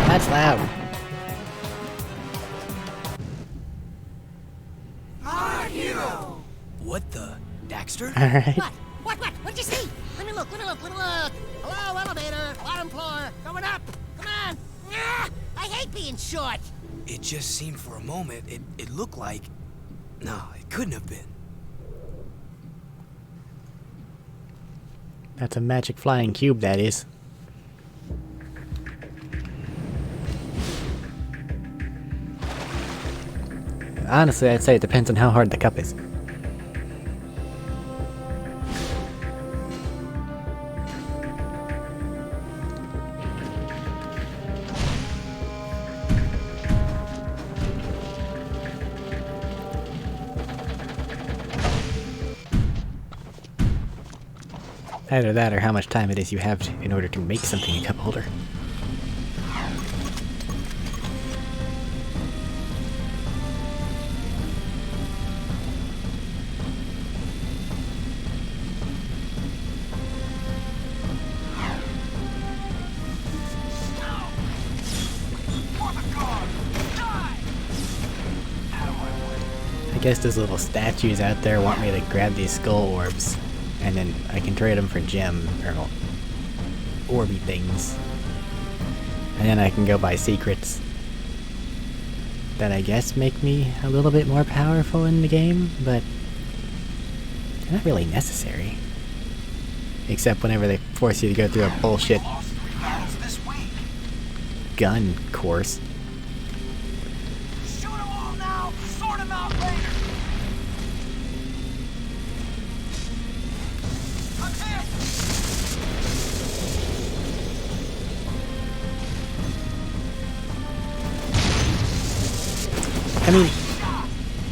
That's loud. Our hero! What the? Daxter? Alright. What? What'd you see? Let me look. Hello, elevator, bottom floor, going up. Come on. Ah, I hate being short. It just seemed for a moment, it looked like... No, it couldn't have been. That's a magic flying cube, that is. Honestly, I'd say it depends on how hard the cup is. Either that or how much time it is you have in order to make something a cup holder. I guess those little statues out there want me to grab these skull orbs, and then I can trade them for gem, or orby things. And then I can go buy secrets that I guess make me a little bit more powerful in the game, but they're not really necessary. Except whenever they force you to go through a bullshit gun course. Shoot 'em all now, sort 'em out later. I mean,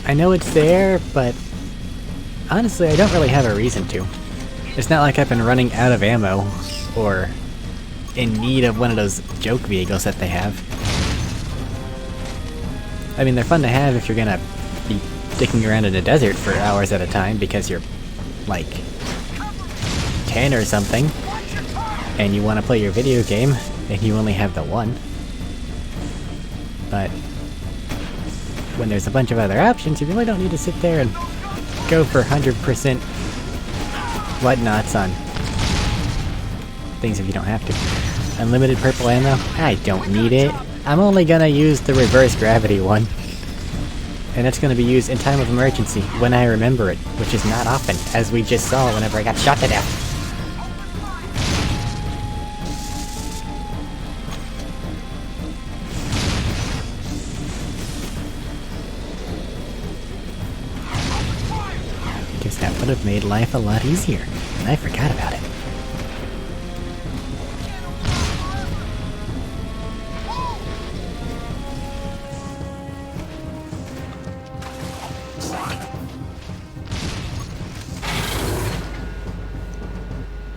I know it's there, but honestly, I don't really have a reason to. It's not like I've been running out of ammo, or in need of one of those joke vehicles that they have. I mean, they're fun to have if you're gonna be sticking around in a desert for hours at a time because you're, like, 10 or something, and you want to play your video game, and you only have the one. But when there's a bunch of other options, you really don't need to sit there and go for 100% whatnots on things if you don't have to. Unlimited purple ammo? I don't need it. I'm only gonna use the reverse gravity one. And that's gonna be used in time of emergency, when I remember it, which is not often, as we just saw whenever I got shot to death. Guess that would have made life a lot easier, and I forgot about it.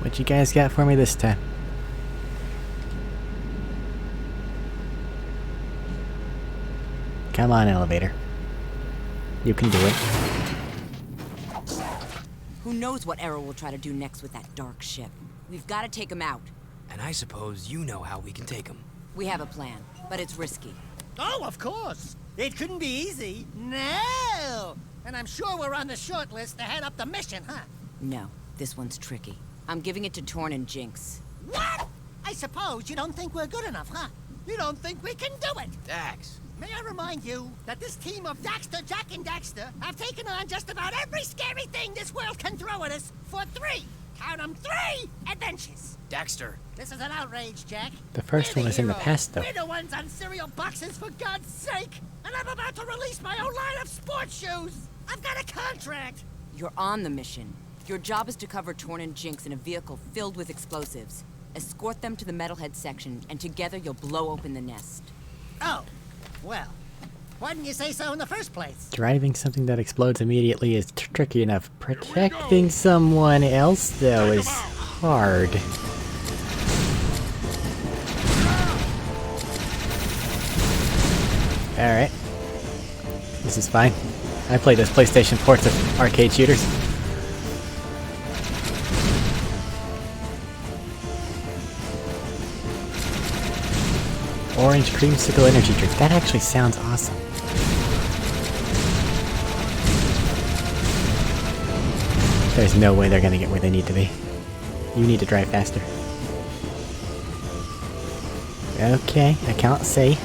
What you guys got for me this time? Come on, elevator. You can do it. Who knows what Arrow will try to do next with that dark ship? We've got to take him out. And I suppose you know how we can take him. We have a plan, but it's risky. Oh, of course. It couldn't be easy. No. And I'm sure we're on the short list to head up the mission, huh? No, this one's tricky. I'm giving it to Torn and Jinx. What? I suppose you don't think we're good enough, huh? You don't think we can do it? Dax. May I remind you that this team of Daxter, Jack, and Daxter have taken on just about every scary thing this world can throw at us for 3 Count 'em, 3 adventures. Daxter. This is an outrage, Jack. The first one was in the past, though. We're the ones on cereal boxes, for God's sake! And I'm about to release my own line of sports shoes! I've got a contract! You're on the mission. Your job is to cover Torn and Jinx in a vehicle filled with explosives. Escort them to the metalhead section, and together you'll blow open the nest. Oh, well, why didn't you say so in the first place? Driving something that explodes immediately is tricky enough. Protecting someone else, though, is hard. Alright. This is fine. I played those PlayStation ports of arcade shooters. Orange creamsicle energy drink. That actually sounds awesome. There's no way they're gonna get where they need to be. You need to drive faster. Okay, I can't see.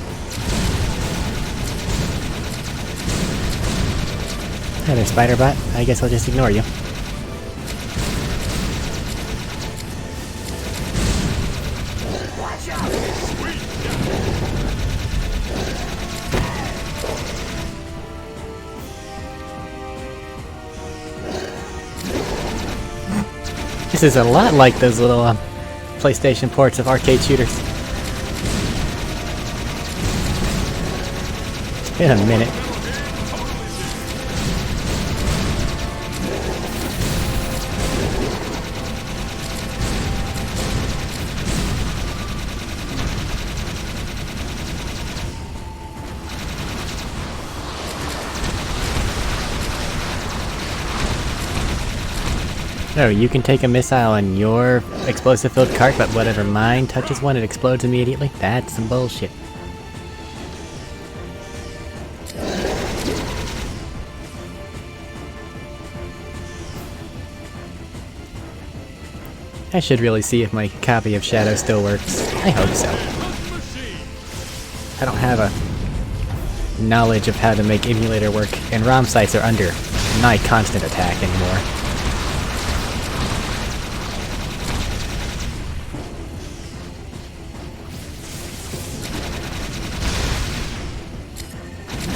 Hi there, Spider-Bot. I guess I'll just ignore you. This is a lot like those little PlayStation ports of arcade shooters. It's been a minute. No, you can take a missile in your explosive-filled cart, but whatever mine touches one, it explodes immediately? That's some bullshit. I should really see if my copy of Shadow still works. I hope so. I don't have a knowledge of how to make emulator work, and ROM sites are under my constant attack anymore.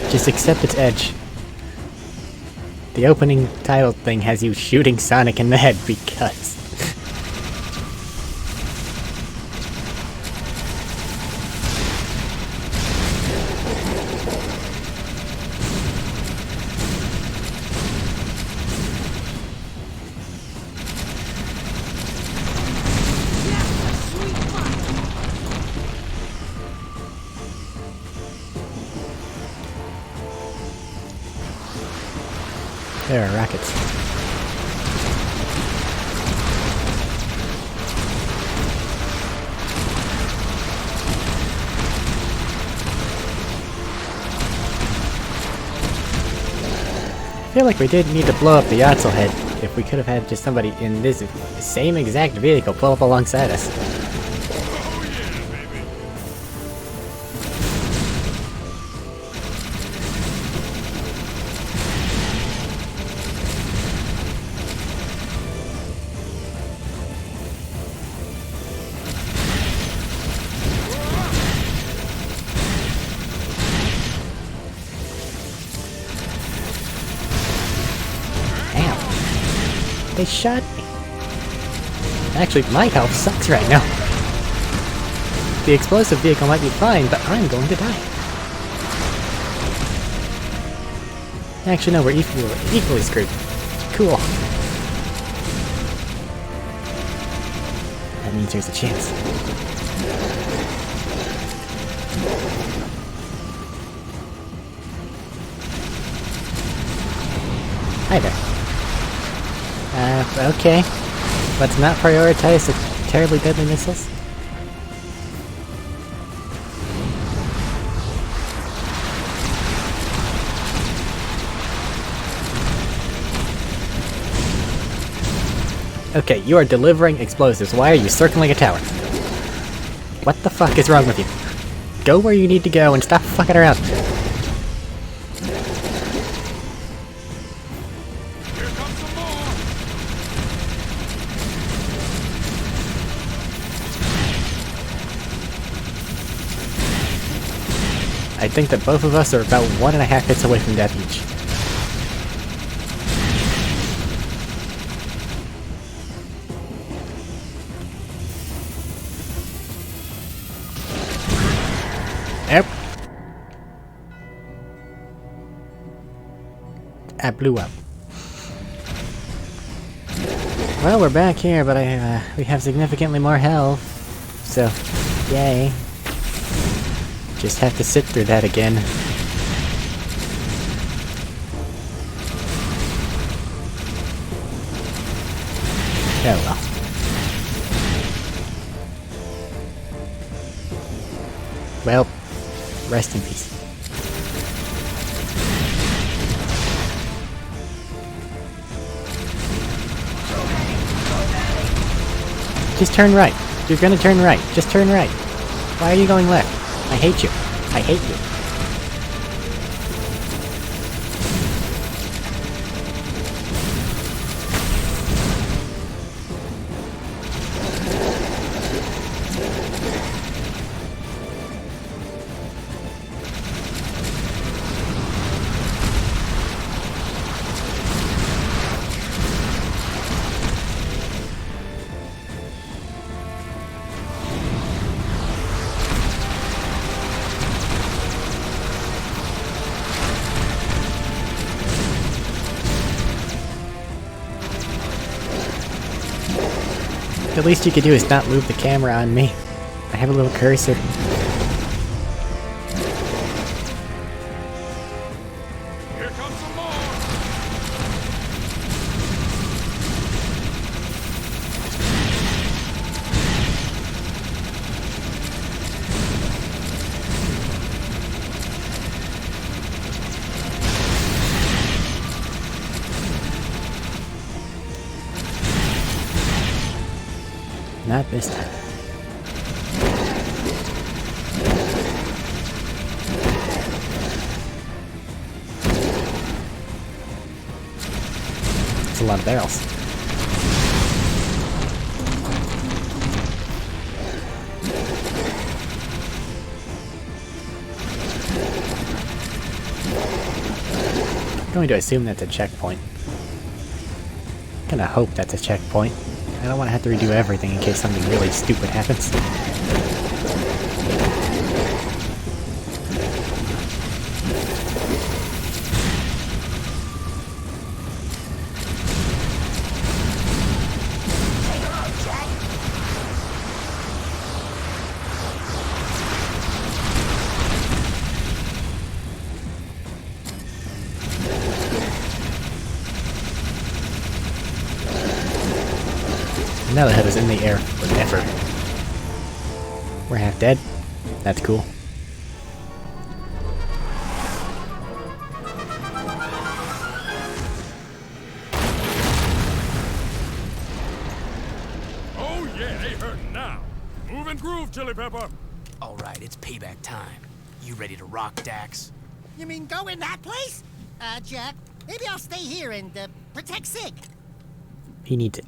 Just accept its edge. The opening title thing has you shooting Sonic in the head because... There are rockets. I feel like we did need to blow up the Yatzel head if we could have had just somebody in this same exact vehicle pull up alongside us. They shot me. Actually, my health sucks right now. The explosive vehicle might be fine, but I'm going to die. Actually, no, we're equally screwed. Cool. That means there's a chance. Hi there. Okay. Let's not prioritize the terribly deadly missiles. Okay, you are delivering explosives. Why are you circling a tower? What the fuck is wrong with you? Go where you need to go and stop fucking around. I think that both of us are about 1.5 hits away from death each. Yep. I blew up. Well, we're back here, but we have significantly more health. So, yay. Just have to sit through that again. Oh well. Well, rest in peace. Just turn right. You're gonna turn right. Just turn right. Why are you going left? I hate you. I hate you. The least you could do is not move the camera on me. I have a little cursor. Here comes some more. Not this time. That's a lot of barrels. I'm going to assume that's a checkpoint. I'm gonna hope that's a checkpoint. I don't want to have to redo everything in case something really stupid happens. Now the head is in the air forever. We're half dead. That's cool. Oh yeah, they hurting now. Move and groove, Chili Pepper. Alright, it's payback time. You ready to rock, Dax? You mean go in that place? Jack, maybe I'll stay here and, protect Sig. He needs it.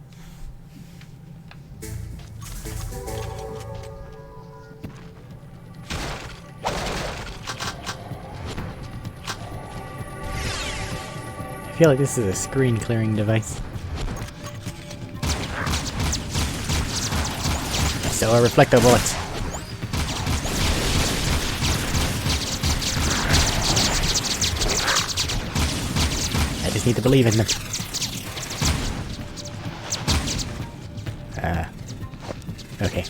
I feel like this is a screen clearing device. So are reflector bullets. I just need to believe in them. Okay.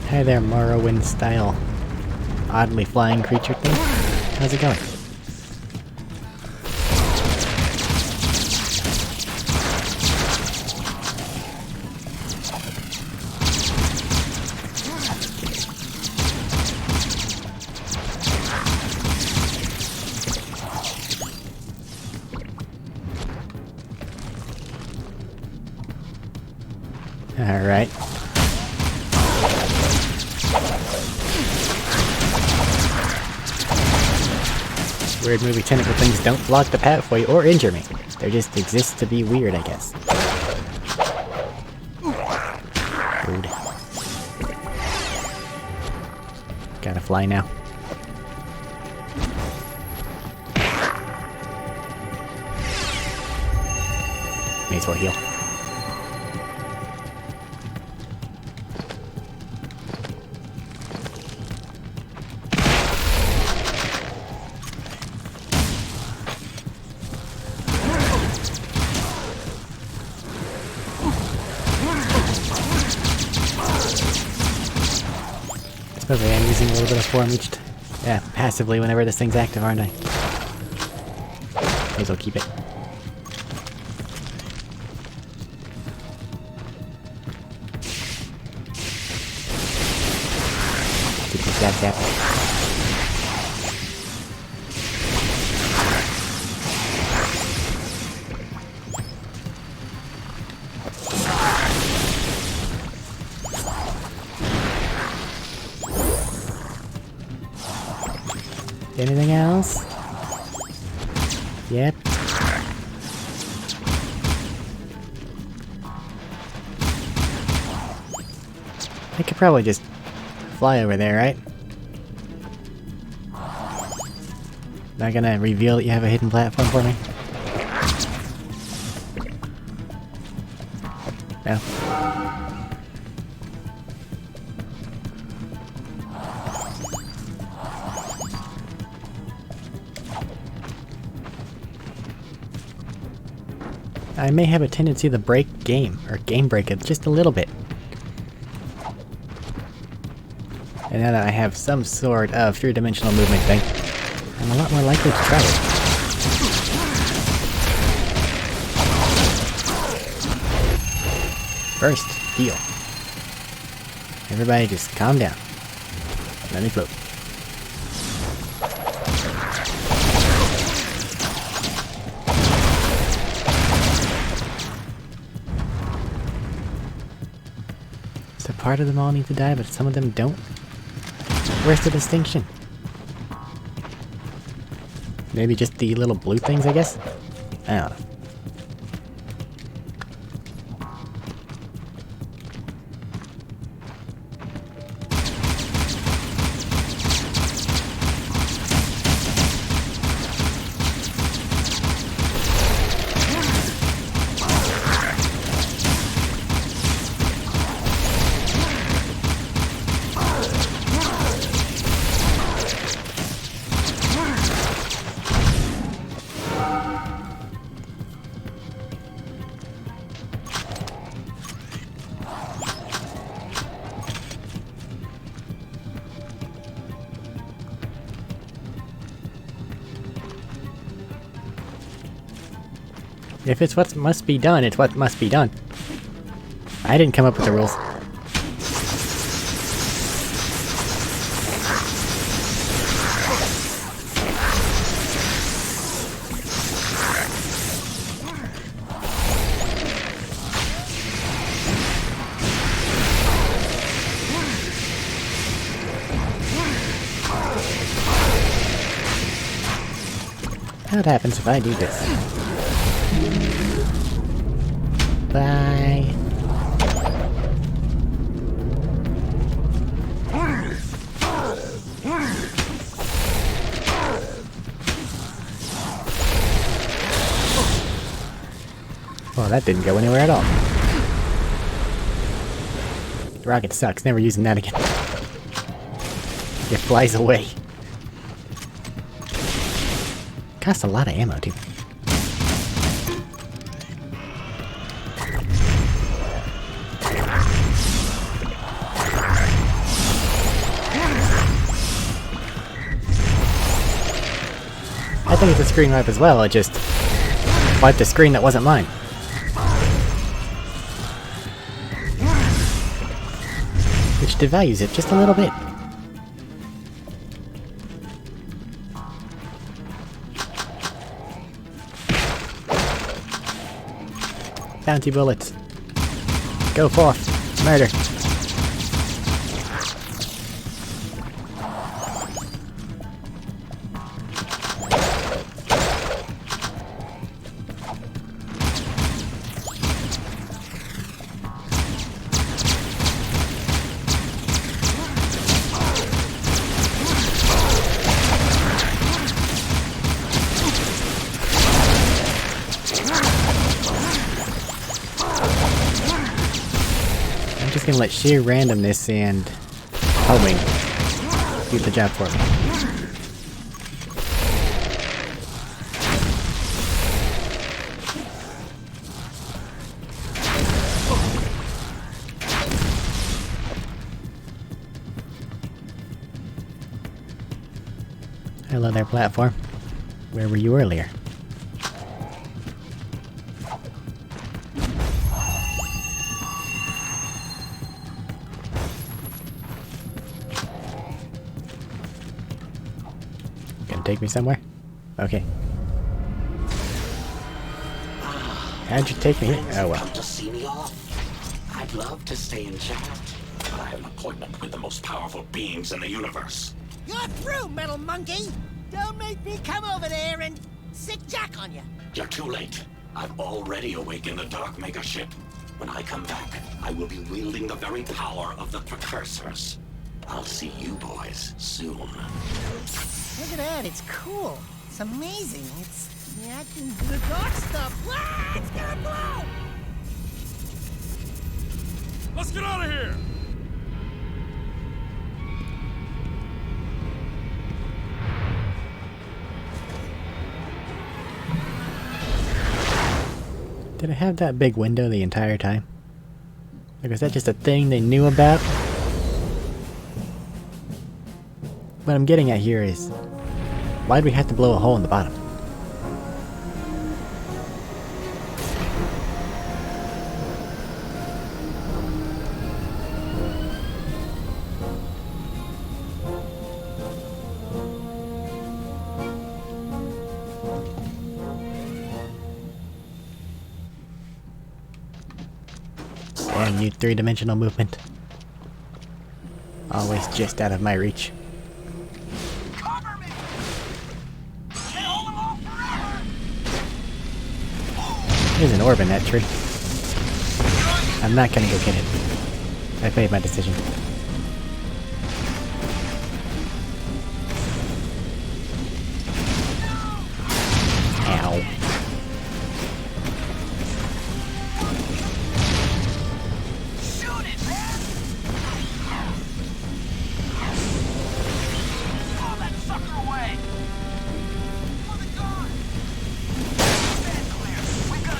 Hi there, Morrowind style oddly flying creature thing. How's it going? Alright. Weird movie tentacle things don't block the pathway or injure me. There just exists to be weird, I guess. Rude. Gotta fly now. May as well heal. Okay, I'm using a little bit of form each passively whenever this thing's active, aren't I? May as well keep it. Tap tap. Anything else? Yep. I could probably just fly over there, right? Not gonna reveal that you have a hidden platform for me? No. I may have a tendency to break game, or game break it just a little bit. And now that I have some sort of three-dimensional movement thing, I'm a lot more likely to try it. First, heal. Everybody just calm down. Let me float. So part of them all need to die, but some of them don't? Where's the distinction? Maybe just the little blue things, I guess? I don't know. If it's what must be done, it's what must be done. I didn't come up with the rules. What happens if I do this? Bye. Well, that didn't go anywhere at all. The rocket sucks. Never using that again. It flies away. Costs a lot of ammo, too. I think it's a screen wipe as well, it just wiped a screen that wasn't mine. Which devalues it just a little bit. Bounty bullets. Go forth. Murder. just gonna let sheer randomness and homing do the job for me. Hello there, platform. Where were you earlier? Gonna take me somewhere? Okay. How'd you take me here? Oh well. Come to see me off? I'd love to stay and chat, but I have an appointment with the most powerful beings in the universe. You're through, metal monkey! Don't make me come over there and sick Jack on you. You're too late. I've already awakened the Dark Maker ship. When I come back, I will be wielding the very power of the Precursors. I'll see you boys soon. Look at that, it's cool. It's amazing. It's reacting to the dark stuff. Ah, it's gonna blow! Let's get out of here! Did I have that big window the entire time? Like, was that just a thing they knew about? What I'm getting at here is, why'd we have to blow a hole in the bottom? Damn you, three-dimensional movement. Always just out of my reach. There's an orb in that tree. I'm not gonna go get it. I've made my decision. Ow.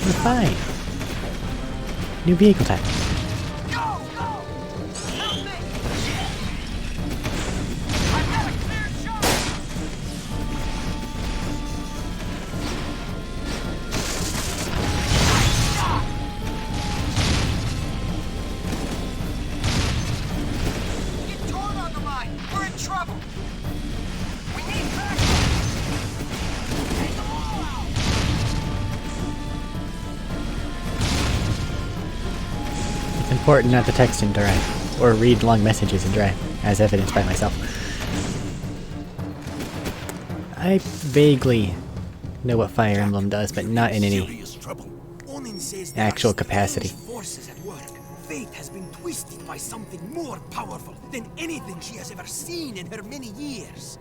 We're fine. New vehicle type. Important not to text and drive, or read long messages and drive, as evidenced by myself. I vaguely know what Fire Emblem does, but not in any actual capacity. Forces at work. Fate has been twisted by something more powerful than anything she has ever seen in her many years.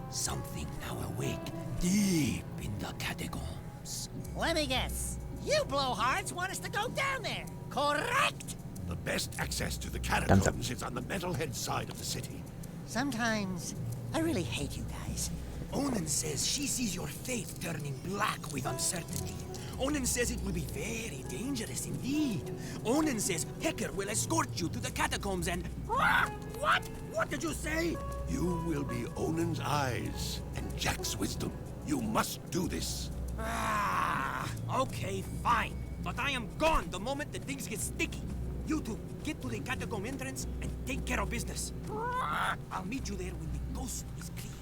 Something now awake deep in the catacombs. Let me guess. You blowhards want us to go down there, correct? The best access to the catacombs is on the metalhead side of the city. Sometimes I really hate you guys. Onan says she sees your fate turning black with uncertainty. Onan says it will be very dangerous indeed. Onan says Hecker will escort you to the catacombs and... What? What did you say? You will be Onan's eyes and Jack's wisdom. You must do this. Okay, fine. But I am gone the moment that things get sticky. You two, get to the catacomb entrance and take care of business. I'll meet you there when the coast is clear.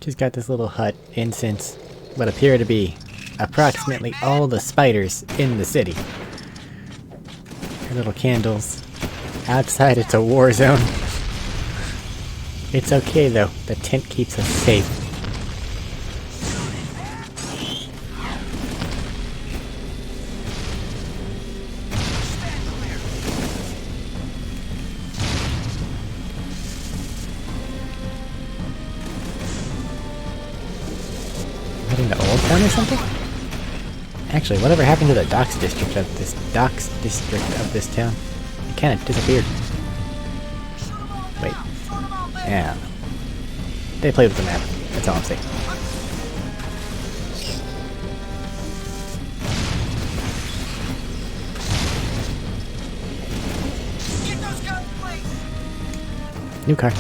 She's got this little hut, incense, what appear to be approximately all the spiders in the city. Her little candles. Outside it's a war zone. It's okay though, the tent keeps us safe. Heading to Old Town or something? Actually, whatever happened to the docks district of this town? It kind of disappeared. Wait. Yeah. They played with the map. That's all I'm saying. New car.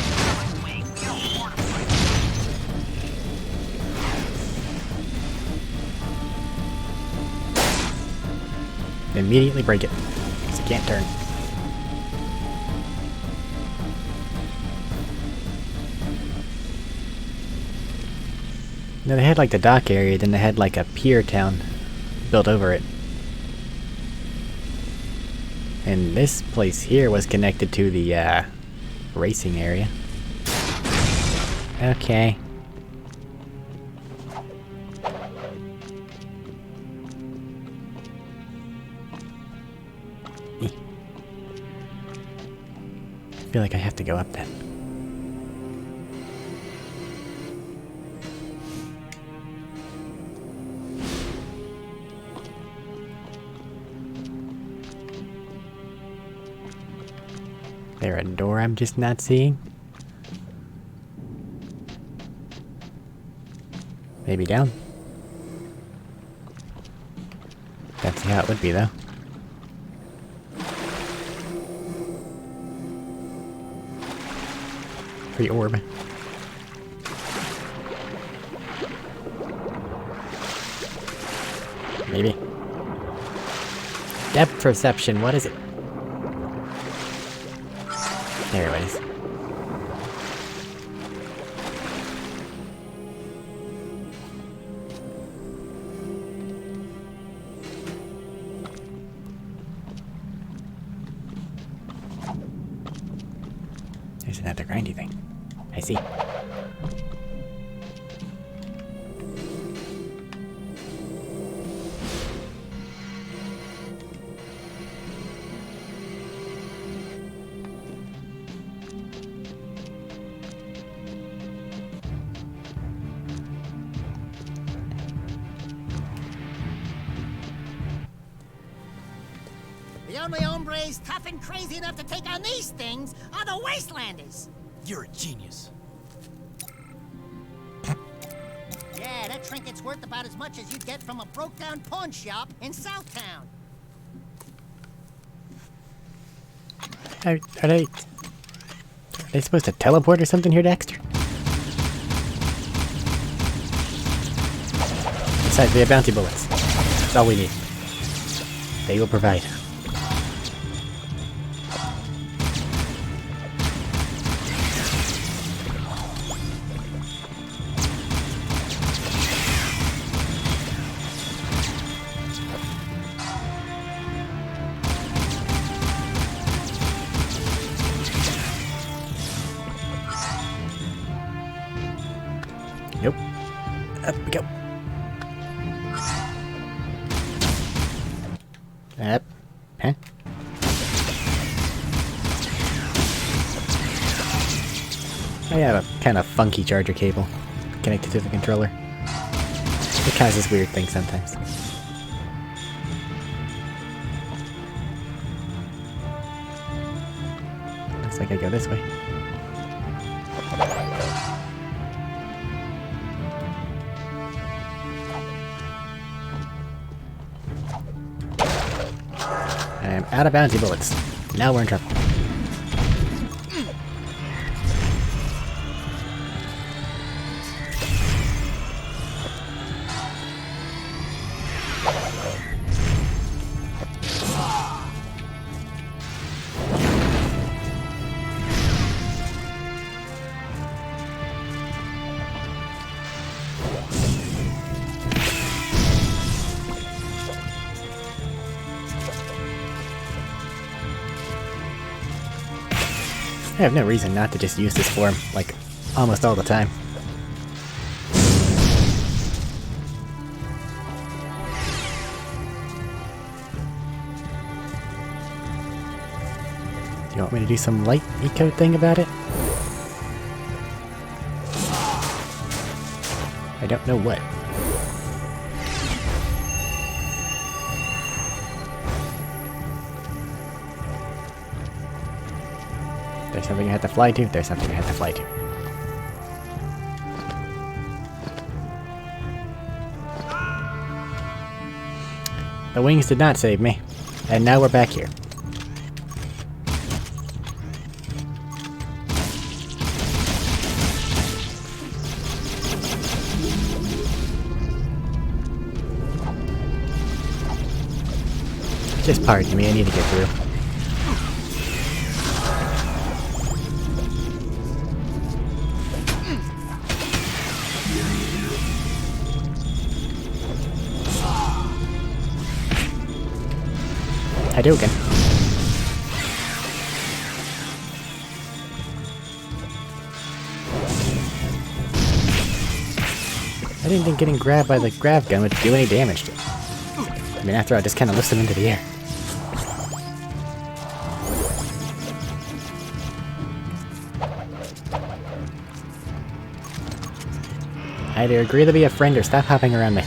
Immediately break it, because it can't turn. No, they had like the dock area, then they had like a pier town built over it. And this place here was connected to the racing area. Okay. I feel like I have to go up then. There a door I'm just not seeing? Maybe down? That's how it would be though. Free orb. Maybe. Depth perception, what is it? There it is. There's another grindy thing. I see. The only hombres tough and crazy enough to take on these things are the Wastelanders. You're a genius. Yeah, that trinket's worth about as much as you'd get from a broke-down pawn shop in Southtown. Are they supposed to teleport or something here, Dexter? Besides, we have bounty bullets. That's all we need. They will provide. Nope. Up we go. Up. Huh? I have a kind of funky charger cable connected to the controller. It causes weird things sometimes. Looks like I go this way. I'm out of bounty bullets. Now we're in trouble. I have no reason not to just use this form, like, almost all the time. Do you want me to do some light eco thing about it? I don't know what. There's something I have to fly to. There's something I have to fly to. The wings did not save me. And now we're back here. Just pardon me, I need to get through. Hadouken. I didn't think getting grabbed by the grav gun would do any damage to him. I mean, after all, it just kind of lifts him into the air. Either agree to be a friend or stop hopping around me.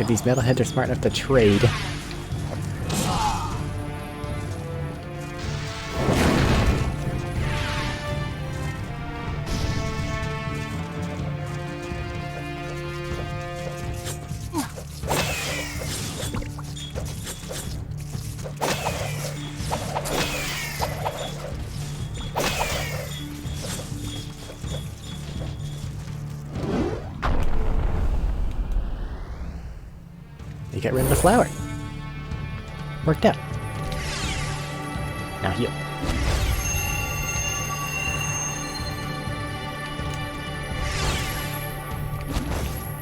If these metalheads are smart enough to trade. You get rid of the flower. Worked out. Now heal.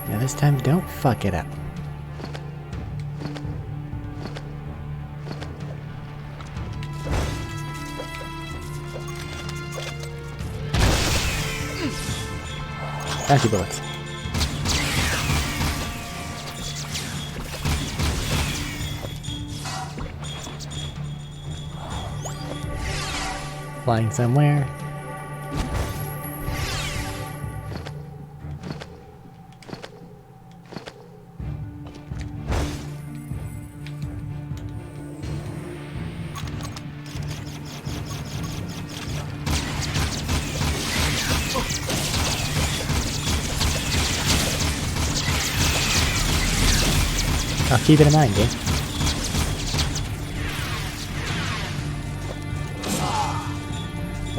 Now this time, don't fuck it up. Bounty bullets. Flying somewhere. I'll keep it in mind, dude.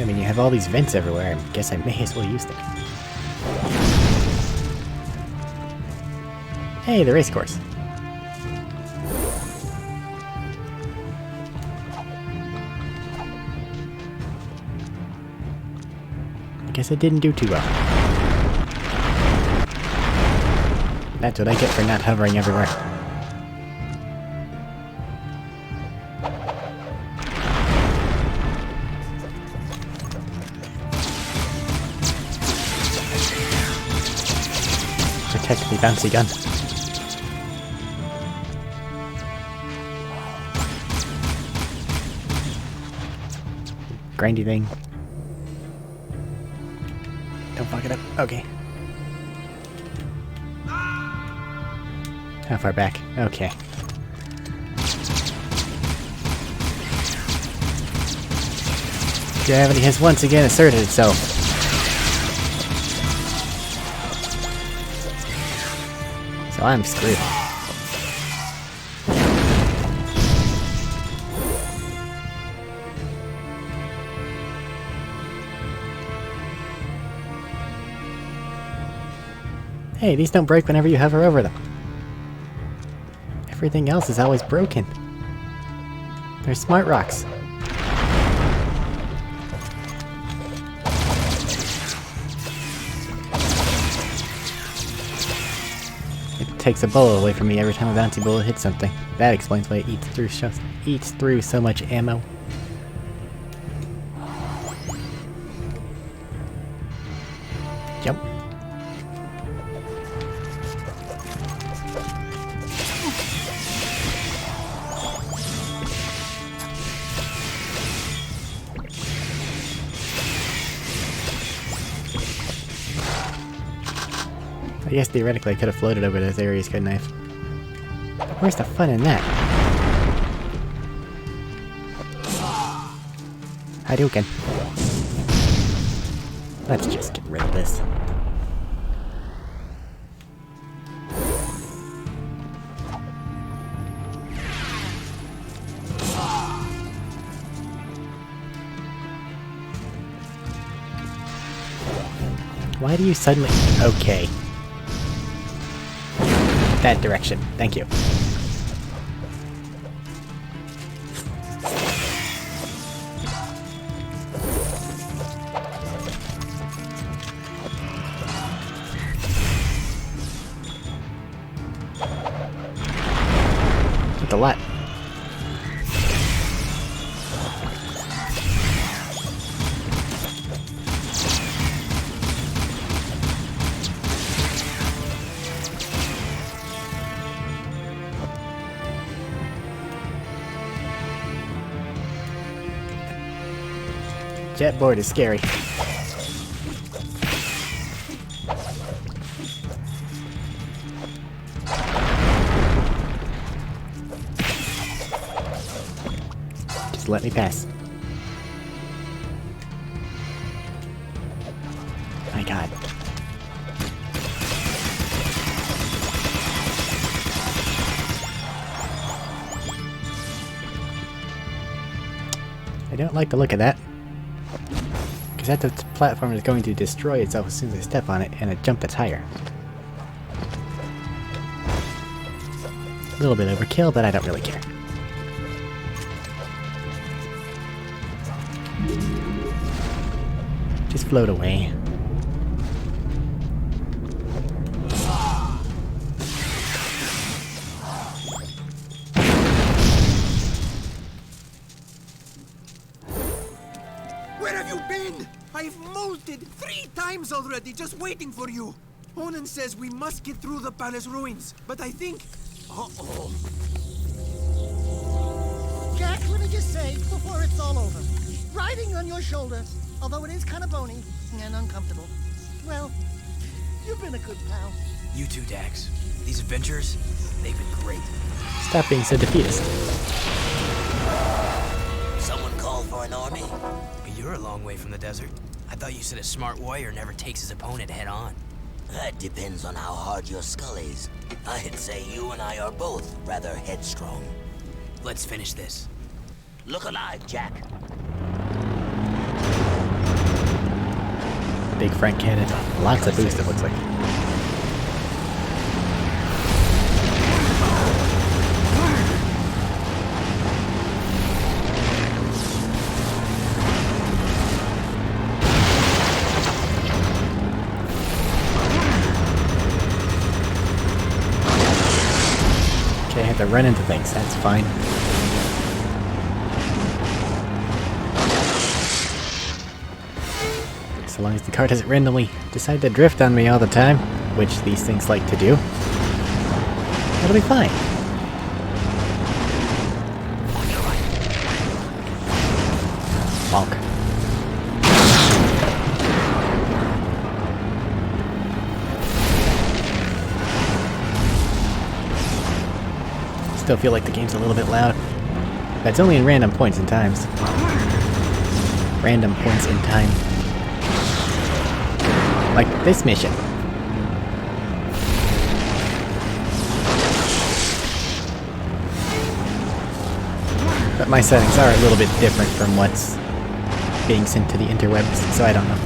I mean, you have all these vents everywhere, I guess I may as well use them. Hey, the race course. I guess I didn't do too well. That's what I get for not hovering everywhere. Protect the bouncy gun. Grindy thing. Don't fuck it up. Okay. How far back? Okay. Gravity has once again asserted itself. So I'm screwed. Hey, these don't break whenever you hover over them. Everything else is always broken. They're smart rocks. It takes a bullet away from me every time a bouncy bullet hits something. That explains why it eats through so much ammo. Jump. I guess theoretically I could have floated over those areas, couldn't I? But where's the fun in that? Hadouken. Let's just get rid of this. Why do you suddenly... Okay. That direction. Thank you. That's a lot. Jetboard is scary. Just let me pass. My god. I don't like the look of that. That the platform is going to destroy itself as soon as I step on it, and a jump that's higher. A little bit overkill, but I don't really care. Just float away. Where have you been? I've molted 3 times already, just waiting for you. Onan says we must get through the palace ruins, but I think... Uh-oh. Jack, let me just say, before it's all over, riding on your shoulder, although it is kind of bony and uncomfortable, well, you've been a good pal. You too, Dax. These adventures, they've been great. Stop being so defeatist. Someone call for an army? You're a long way from the desert. I thought you said a smart warrior never takes his opponent head on. That depends on how hard your skull is. I'd say you and I are both rather headstrong. Let's finish this. Look alive, Jack. Big Frank cannon. Lots of boost, it looks like. Okay, I have to run into things, that's fine. So long as the car doesn't randomly decide to drift on me all the time, which these things like to do, it'll be fine. Bonk. Still feel like the game's a little bit loud. That's only in random points and times. Random points in time. Like this mission. But my settings are a little bit different from what's being sent to the interwebs, so I don't know.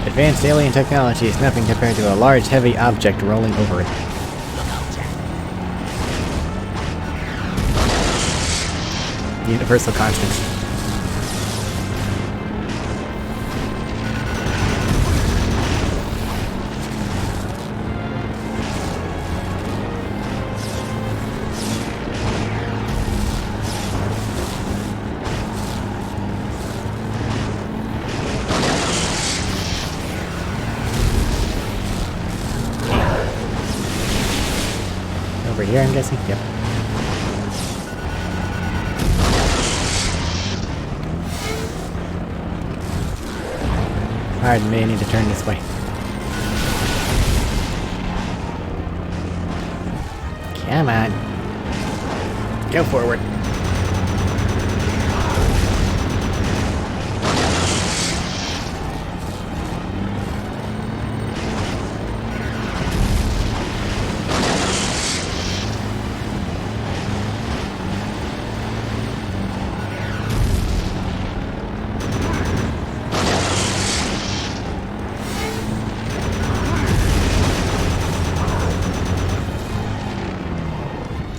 Advanced alien technology is nothing compared to a large, heavy object rolling over it. Universal constants. here, I'm guessing? Yep. Pardon me, I need to turn this way. Come on. Go forward.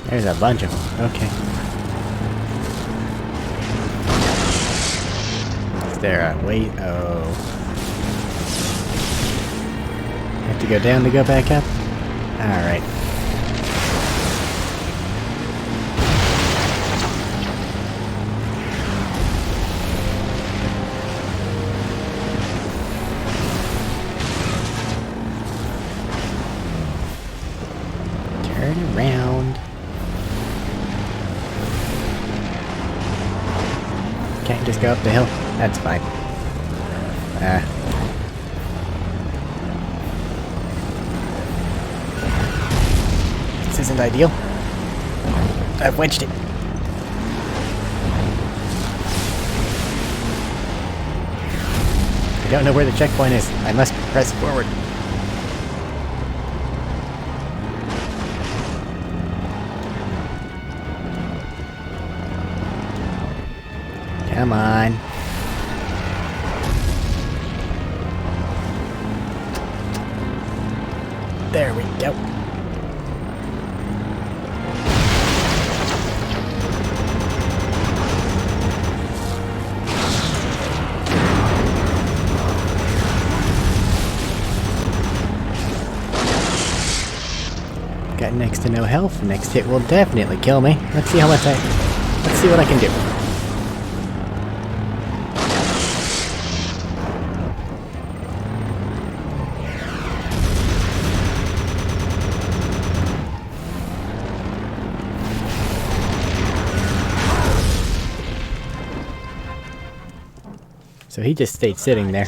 There's a bunch of them. Okay. Is there a wait? Oh. Have to go down to go back up? Alright. Turn around. Can't just go up the hill? That's fine. This isn't ideal. I've wedged it. I don't know where the checkpoint is. I must press forward. Come on. There we go. Got next to no health. Next hit will definitely kill me. Let's see how much let's see what I can do. So he just stayed sitting there.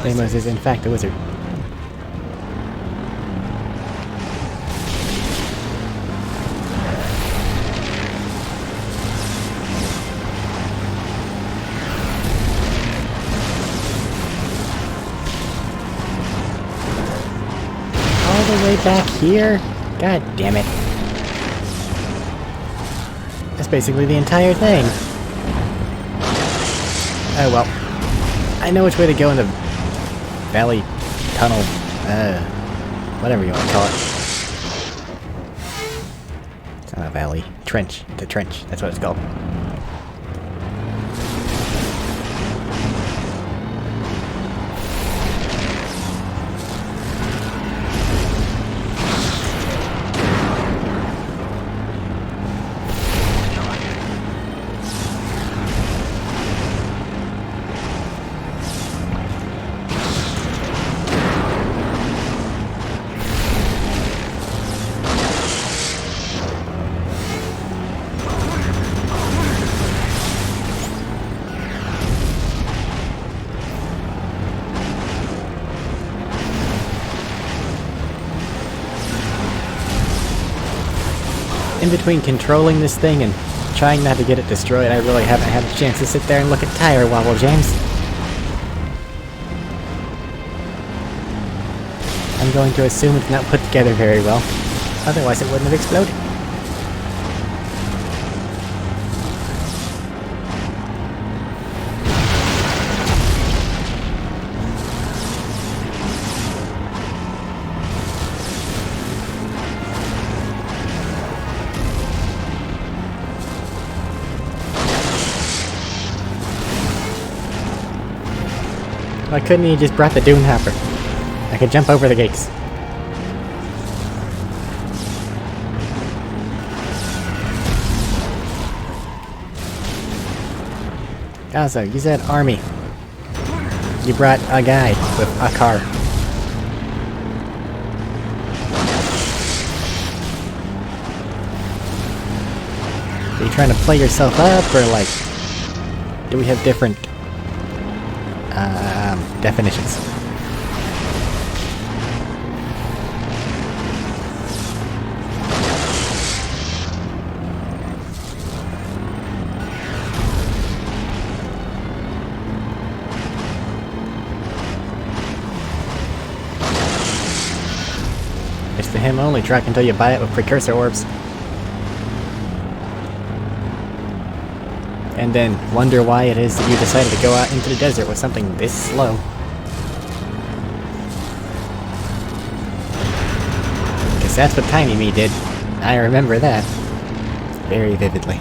Amos is in fact a wizard. All the way back here? God damn it. That's basically the entire thing. Oh well. I know which way to go in the valley tunnel. Whatever you want to call it. It's not a valley. Trench. The trench. That's what it's called. In between controlling this thing and trying not to get it destroyed, I really haven't had a chance to sit there and look at Tire Wobble, James. I'm going to assume it's not put together very well. Otherwise it wouldn't have exploded. Why couldn't he just brought the Dune Hopper? I could jump over the gates. Also, you said army. You brought a guy with a car. trying to play yourself up, or like, do we have different definitions? It's the him only track until you buy it with precursor orbs. And then wonder why it is that you decided to go out into the desert with something this slow. Because that's what Tiny Me did. I remember that very vividly.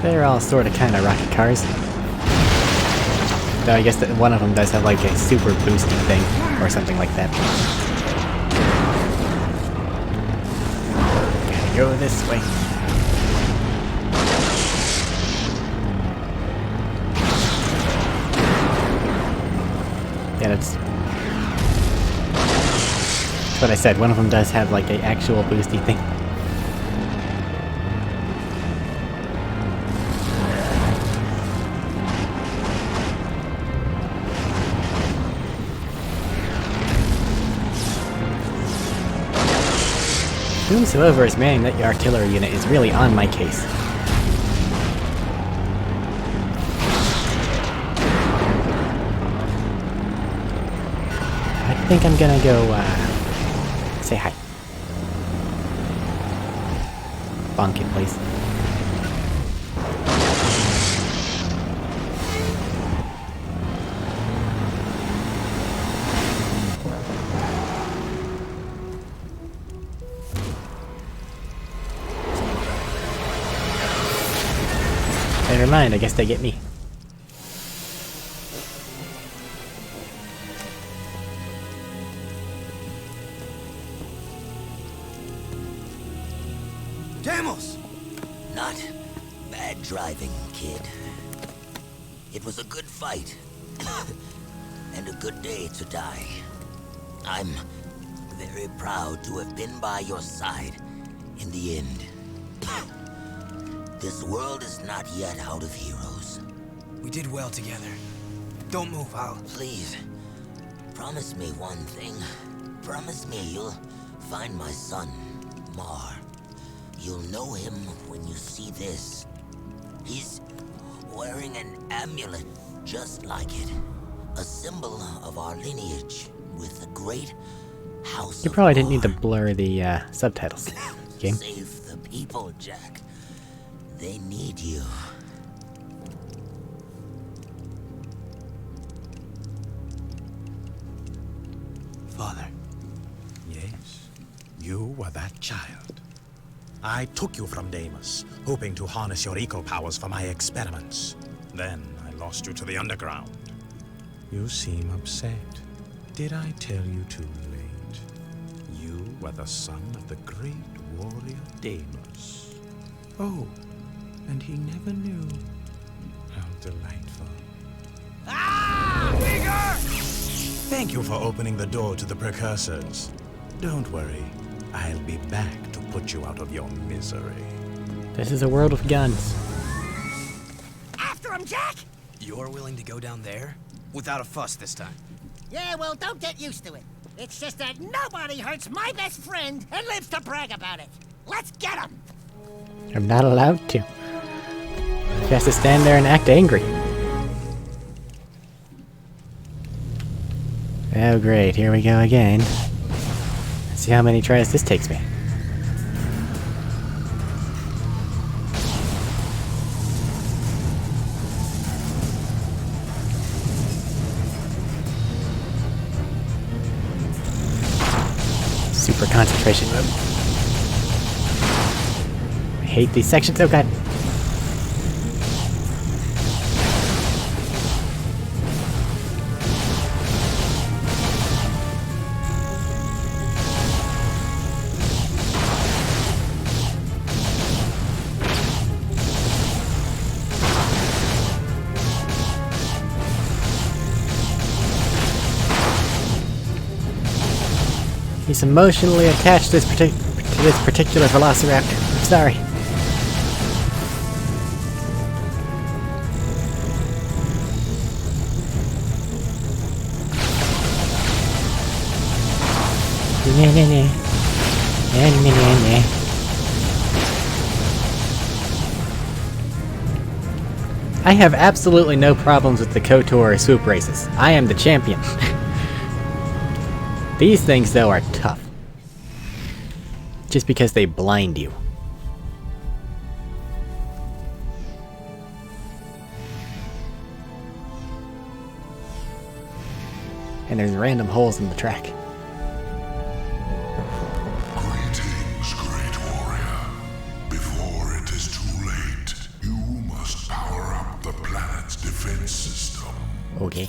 They're all sort of kind of rocket cars. Though I guess that one of them does have like a super boosting thing, or something like that. Gotta go this way. Yeah, that's what I said. One of them does have like a actual boosty thing. Whosoever is manning that artillery unit is really on my case. I think I'm gonna go, say hi. Bonk it, please. Never mind, I guess they get me. Damos! Not bad driving, kid. It was a good fight. And a good day to die. I'm very proud to have been by your side in the end. This world is not yet out of heroes. We did well together. Don't move, Al. Please, promise me one thing. Promise me you'll find my son, Mar. You'll know him when you see this. He's wearing an amulet just like it. A symbol of our lineage with the great house. You probably didn't need to blur the subtitles. Game. Save the people, Jack. They need you. Father. Yes, you were that child. I took you from Deimos, hoping to harness your eco powers for my experiments. Then I lost you to the underground. You seem upset. Did I tell you too late? You were the son of the great warrior Deimos. Oh, and he never knew. How delightful. Ah! Bigger! Thank you for opening the door to the precursors. Don't worry, I'll be back to put you out of your misery. This is a world of guns. After him, Jack! You're willing to go down there? Without a fuss this time. Yeah, well, don't get used to it. It's just that nobody hurts my best friend and lives to brag about it. Let's get him! I'm not allowed to. She has to stand there and act angry. Oh great, here we go again. Let's see how many tries this takes me. Super concentration mode. I hate these sections, oh god. He's emotionally attached to this particular Velociraptor. I'm sorry. I have absolutely no problems with the KOTOR swoop races. I am the champion. These things, though, are tough. Just because they blind you. And there's random holes in the track. Greetings, great warrior. Before it is too late, you must power up the planet's defense system. Okay.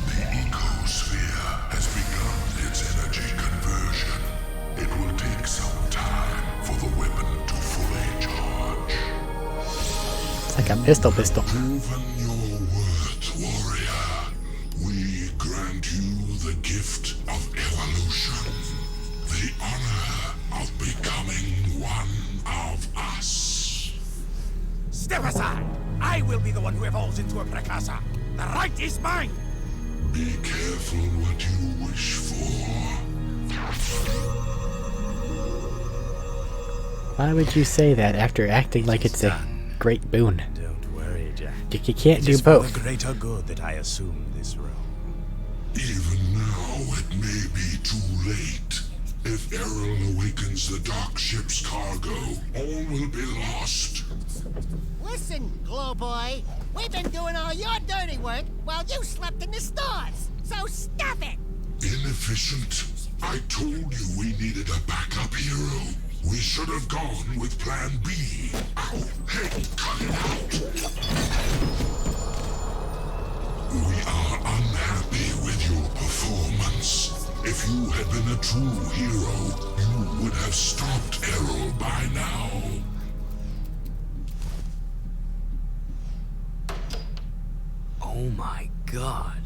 The ecosphere has begun its energy conversion. It will take some time for the weapon to fully charge. It's like a pistol. Proven your worth, warrior. We grant you the gift of evolution. The honor of becoming one of us. Step aside! I will be the one who evolves into a precursor. The right is mine! Be careful what you wish for. Why would you say that after acting like it's a great boon? Don't worry, Jack. You can't do It is both. for the greater good that I assume this role. Even now, it may be too late. If Errol awakens the dark ship's cargo, all will be lost. Listen, Glow Boy. We've been doing all your dirty work while you slept in the stars. So stop it! Inefficient. I told you we needed a backup hero. We should have gone with Plan B. Ow, hey, cut it out. We are unhappy with your performance. If you had been a true hero, you would have stopped Errol by now. Oh my god.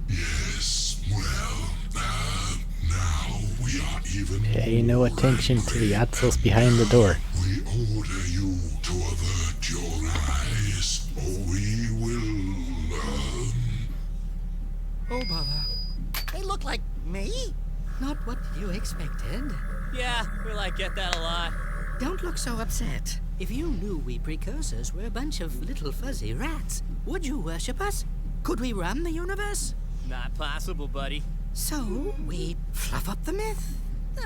Yes, well, now we are even Pay no attention to the Otzels behind the door. We order you to avert your eyes, or we will, Oh, bother. They look like me? Not what you expected. Yeah, we get that a lot. Don't look so upset. If you knew we precursors were a bunch of little fuzzy rats, would you worship us? Could we run the universe? Not possible, buddy. So, we fluff up the myth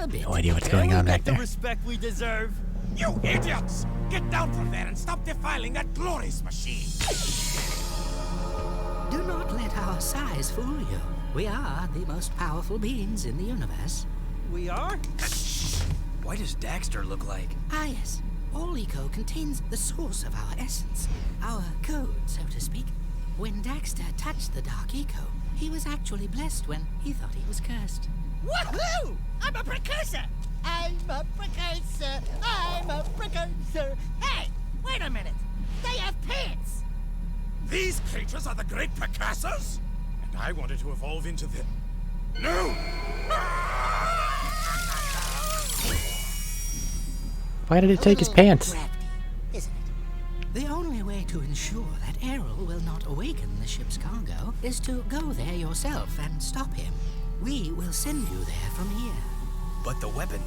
a bit. No idea what's going on back there. The respect we deserve. You idiots! Get down from there and stop defiling that glorious machine! Do not let our size fool you. We are the most powerful beings in the universe. We are? Why does Daxter look like? Ah, yes. All eco contains the source of our essence. Our code, so to speak. When Daxter touched the Dark Eco, he was actually blessed when he thought he was cursed. Woohoo! I'm a precursor! I'm a precursor! I'm a precursor! Hey! Wait a minute! They have pants! These creatures are the great precursors? And I wanted to evolve into the... No! Why did it take his pants? Isn't it? The only way to ensure that Errol will not awaken the ship's cargo is to go there yourself and stop him. We will send you there from here. But the weapon...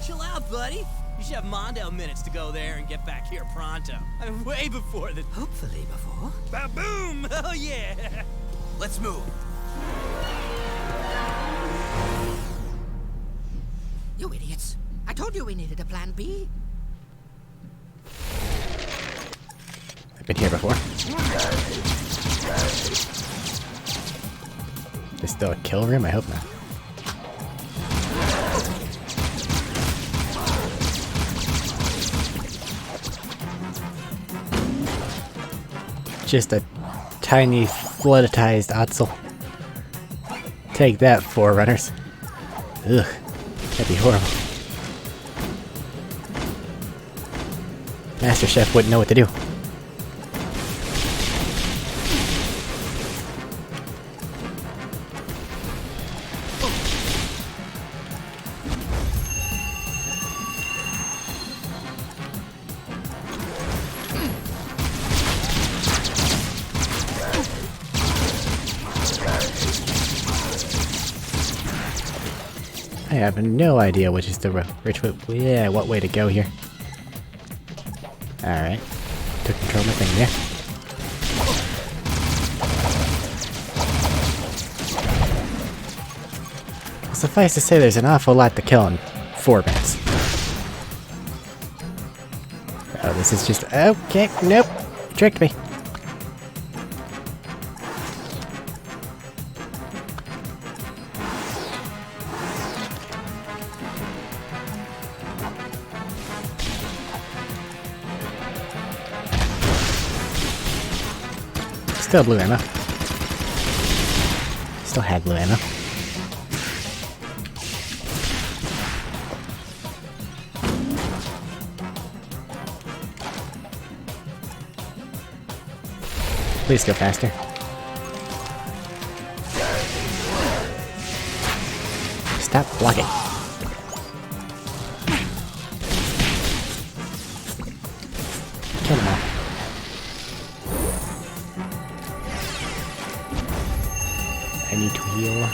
Chill out, buddy. You should have Mondale minutes to go there and get back here pronto. I mean, way before the... Hopefully before. Ba-boom! Oh, yeah! Let's move. You idiots. I told you we needed a plan B. I've been here before. There's still a kill room? I hope not. Just a tiny flooditized Otzel. Take that, Forerunners. Ugh, that'd be horrible. Master Chef wouldn't know what to do. have no idea which is the what way to go here. Alright. Took control of my thing there. Suffice to say, there's an awful lot to kill in 4 minutes. Oh, this is just... Okay, nope. You tricked me. Still blue ammo. Still had blue ammo. Please go faster. Stop blocking. Kill them all. I need to heal.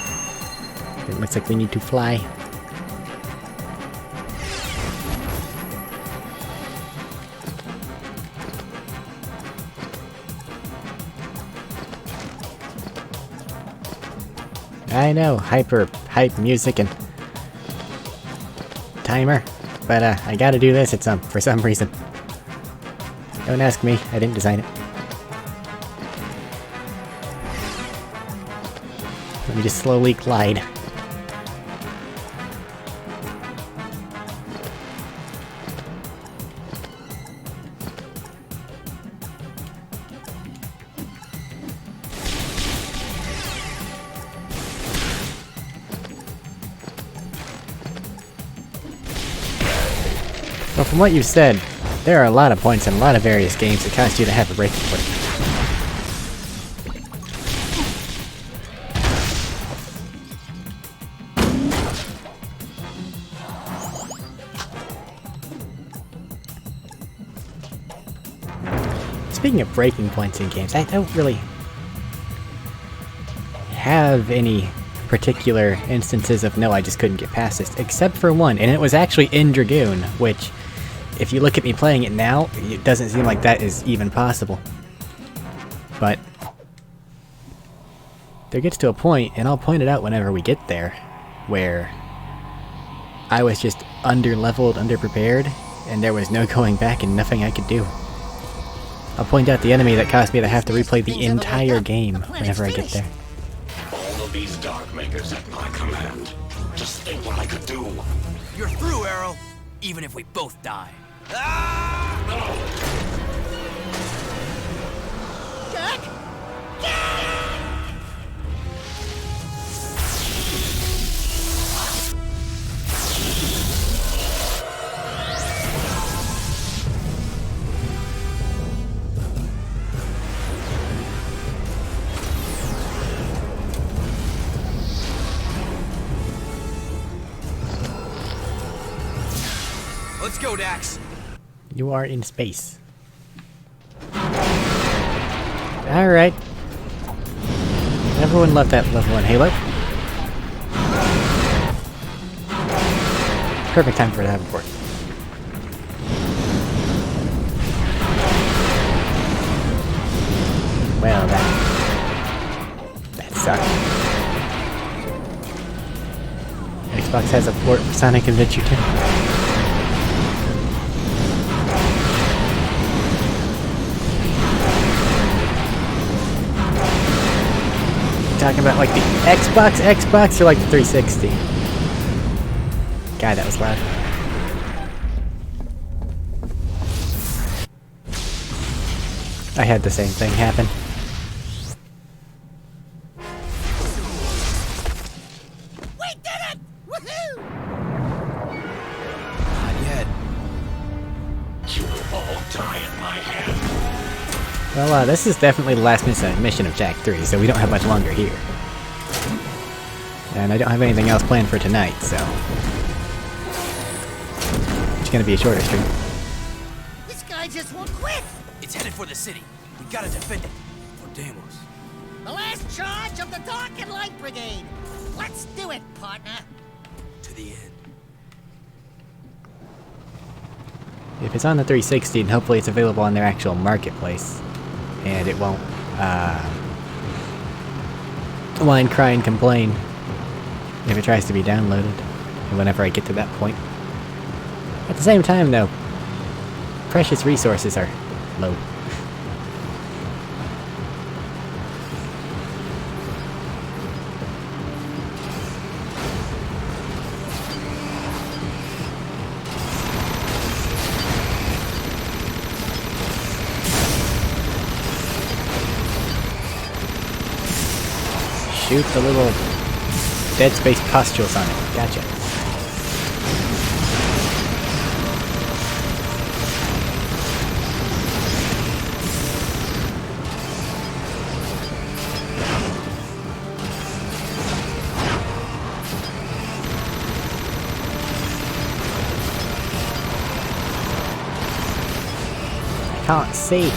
It looks like we need to fly. I know, hype music and timer, but I gotta do this for some reason. Don't ask me, I didn't design it. Let me just slowly glide. Well, from what you said, there are a lot of points in a lot of various games that cause you to have a breaking point. Speaking of breaking points in games, I don't really have any particular instances of no, I just couldn't get past this, except for one, and it was actually in Dragoon, which, if you look at me playing it now, it doesn't seem like that is even possible. But there gets to a point, and I'll point it out whenever we get there, where I was just under-leveled, under-prepared, and there was no going back and nothing I could do. I'll point out the enemy that caused me to have to replay the entire game whenever I get there. All of these Dark Makers at my command. Just think what I could do. You're through, Arrow. Even if we both die. Jack! Let's go, Dax. You are in space. Alright. Everyone loved that level in Halo. Perfect time for it to have a port. Well, that sucked. Xbox has a port for Sonic Adventure 2. Talking about like the Xbox or like the 360? God, that was loud. I had the same thing happen. We did it! Woohoo! Not yet. You will all die at my hand. Well, this is definitely the last mission of Jak 3, so we don't have much longer here. And I don't have anything else planned for tonight, so... It's gonna be a shorter stream. This guy just won't quit! It's headed for the city. We gotta defend it. For Deimos. The last charge of the Dark and Light Brigade! Let's do it, partner! to the end. If it's on the 360, and hopefully it's available on their actual marketplace, and it won't whine, cry, and complain if it tries to be downloaded, and whenever I get to that point. At the same time, though, precious resources are low. Shoot the little Dead Space pustules on it. Gotcha. I can't see.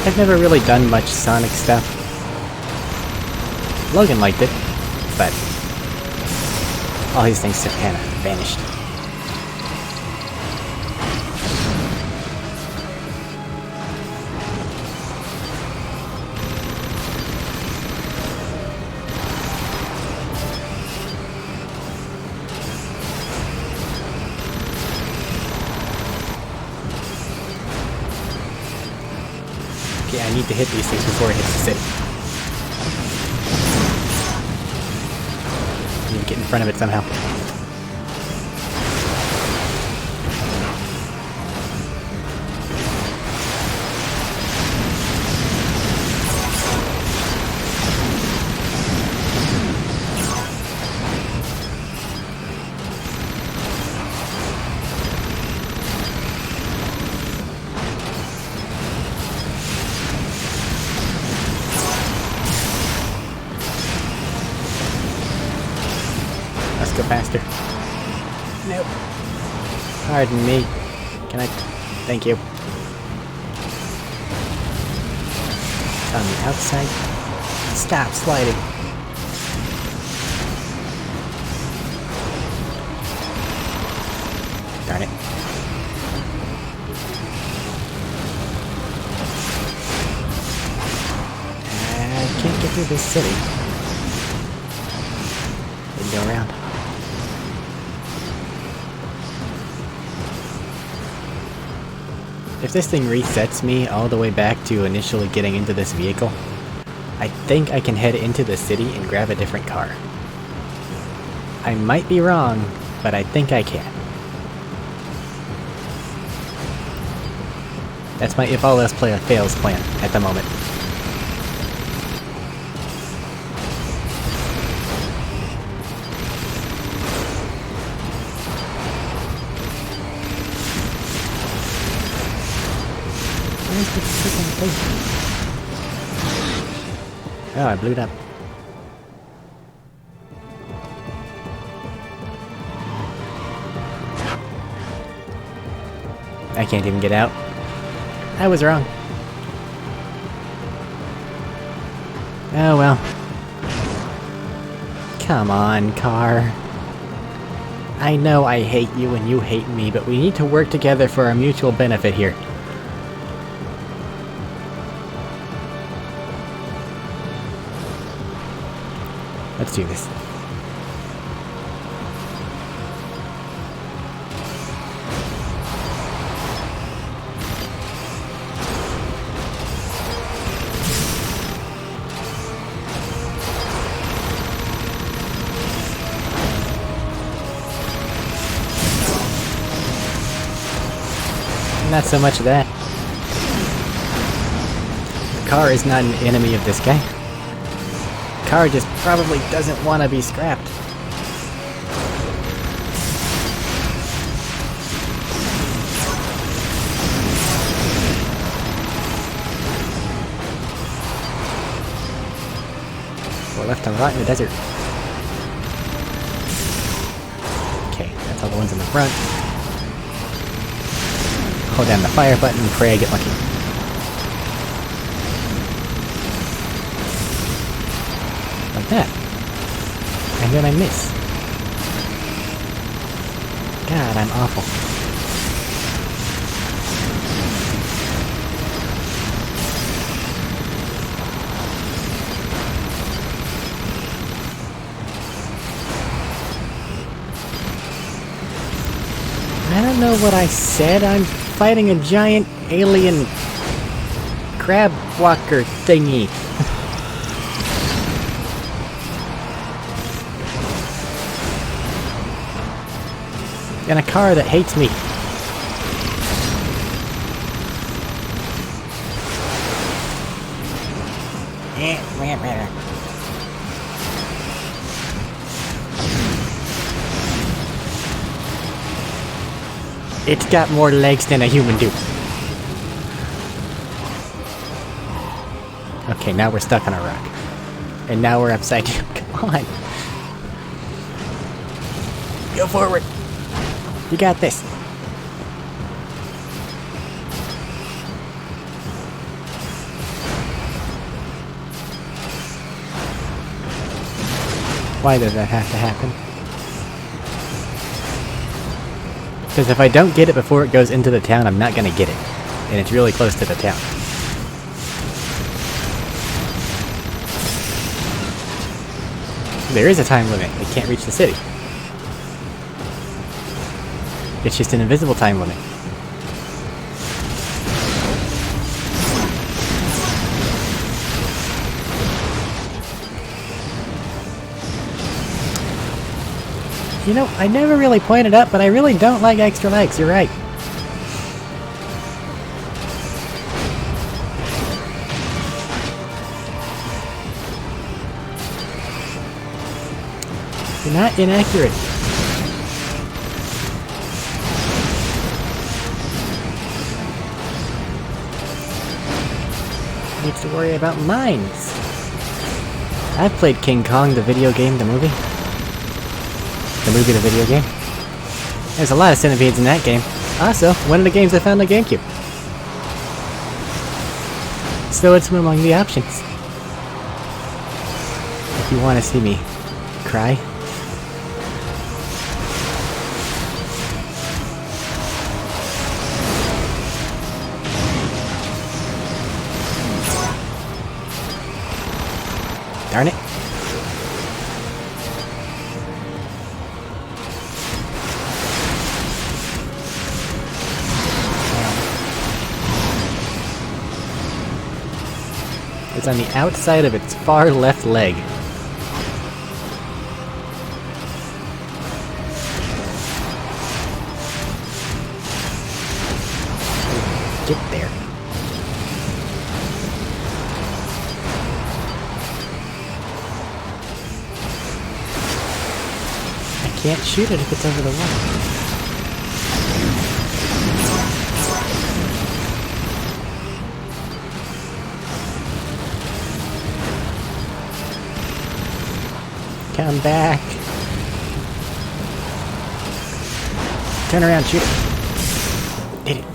I've never really done much Sonic stuff. Logan liked it, but all his things have kind of vanished. I need to hit these things before it hits the city. I need to get in front of it somehow. Go faster. Nope. Pardon me. Can I? Thank you. On the outside. Stop sliding. Darn it. I can't get through this city. Didn't go around. If this thing resets me all the way back to initially getting into this vehicle, I think I can head into the city and grab a different car. I might be wrong, but I think I can. That's my if all else fails plan at the moment. Oh, I blew it up. I can't even get out. I was wrong. Oh well. Come on, car. I know I hate you and you hate me, but we need to work together for our mutual benefit here. Let's do this. Not so much of that. The car is not an enemy of this guy. The car just probably doesn't want to be scrapped. We're left to rot in the desert. Okay, that's all the ones in the front. Hold down the fire button and pray I get lucky. Like that. And then I miss. God, I'm awful. I don't know what I said. I'm fighting a giant alien crab walker thingy. In a car that hates me. It's got more legs than a human do. Okay, now we're stuck on a rock. And now we're upside down. Come on. Go forward. You got this. Why does that have to happen? Because if I don't get it before it goes into the town, I'm not gonna get it. And it's really close to the town. There is a time limit. I can't reach the city. It's just an invisible time limit. You know, I never really pointed up, but I really don't like extra legs, you're right. You're not inaccurate. Needs to worry about mines. I've played King Kong, the video game, the movie. The video game. There's a lot of centipedes in that game. Also, one of the games I found on GameCube. So it's among the options. If you want to see me cry. Darn it. It's on the outside of its far left leg. Get there. I can't shoot it if it's over the wall. Come back. Turn around, shoot it. Did it.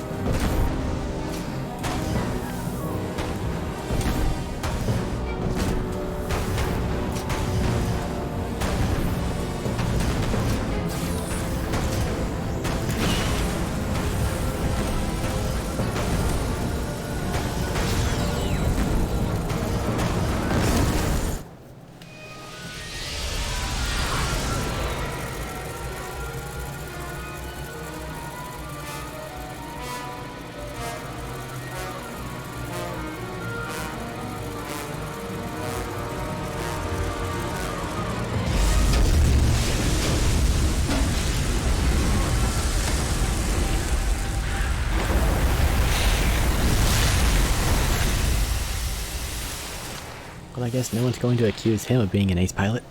Well, I guess no one's going to accuse him of being an ace pilot.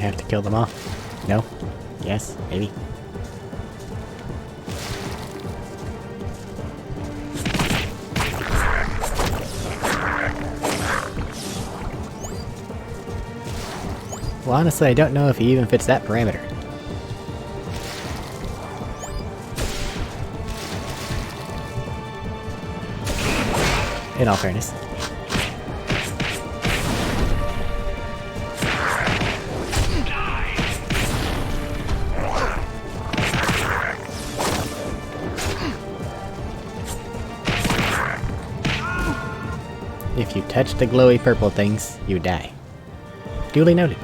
have to kill them all? No? Yes? Maybe? Well, honestly, I don't know if he even fits that parameter. In all fairness. If you touch the glowy purple things, you die. Duly noted.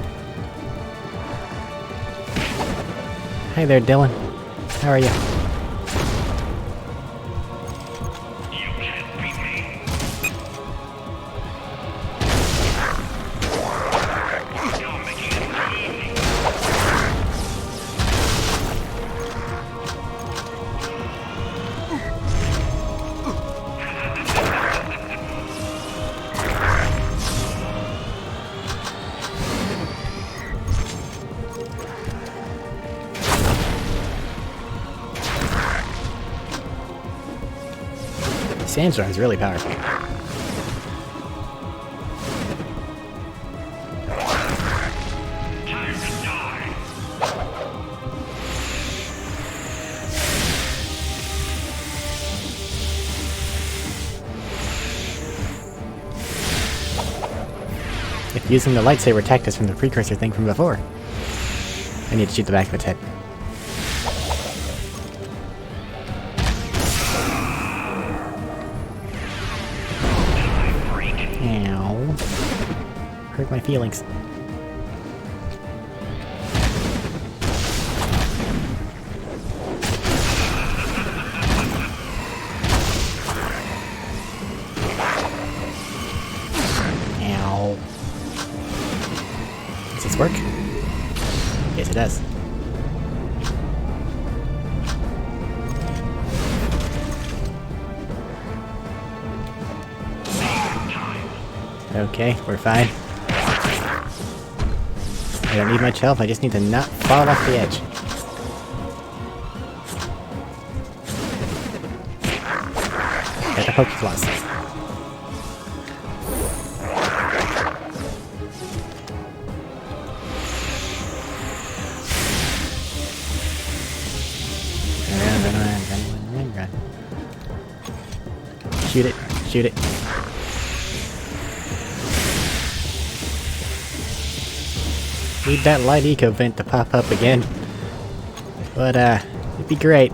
Hi there, Dylan. How are you? Sandstorm's really powerful. If using the lightsaber tactics from the precursor thing from before. I need to shoot the back of its head. Ow. Hurt my feelings. Ow. Does this work? Yes, it does. Okay, we're fine. I don't need much help, I just need to not fall off the edge. Get the Pokefloss. Run. Shoot it, shoot it. Need that light eco vent to pop up again. But, it'd be great.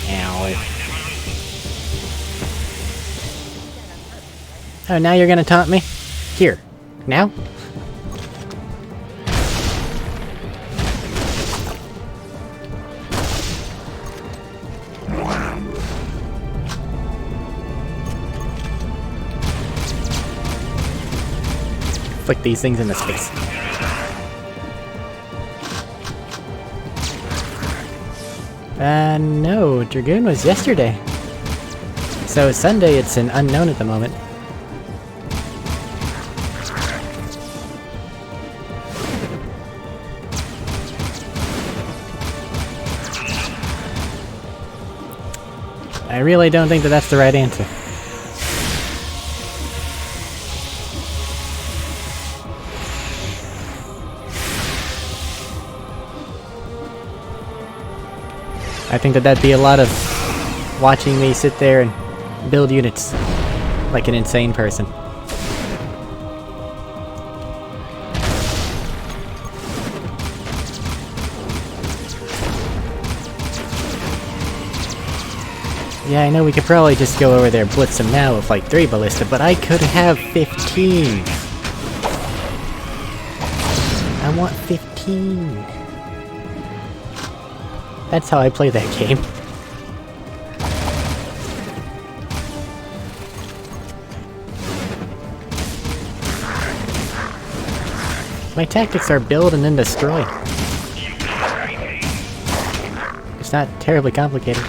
Ow. Oh, now you're gonna taunt me? Here. Now? Flick these things into space. No, Dragoon was yesterday. So Sunday, it's an unknown at the moment. I really don't think that that's the right answer. I think that that'd be a lot of watching me sit there and build units like an insane person. Yeah, I know we could probably just go over there and blitz them now with like 3 ballista, but I could have 15! I want 15! That's how I play that game. My tactics are build and then destroy. It's not terribly complicated.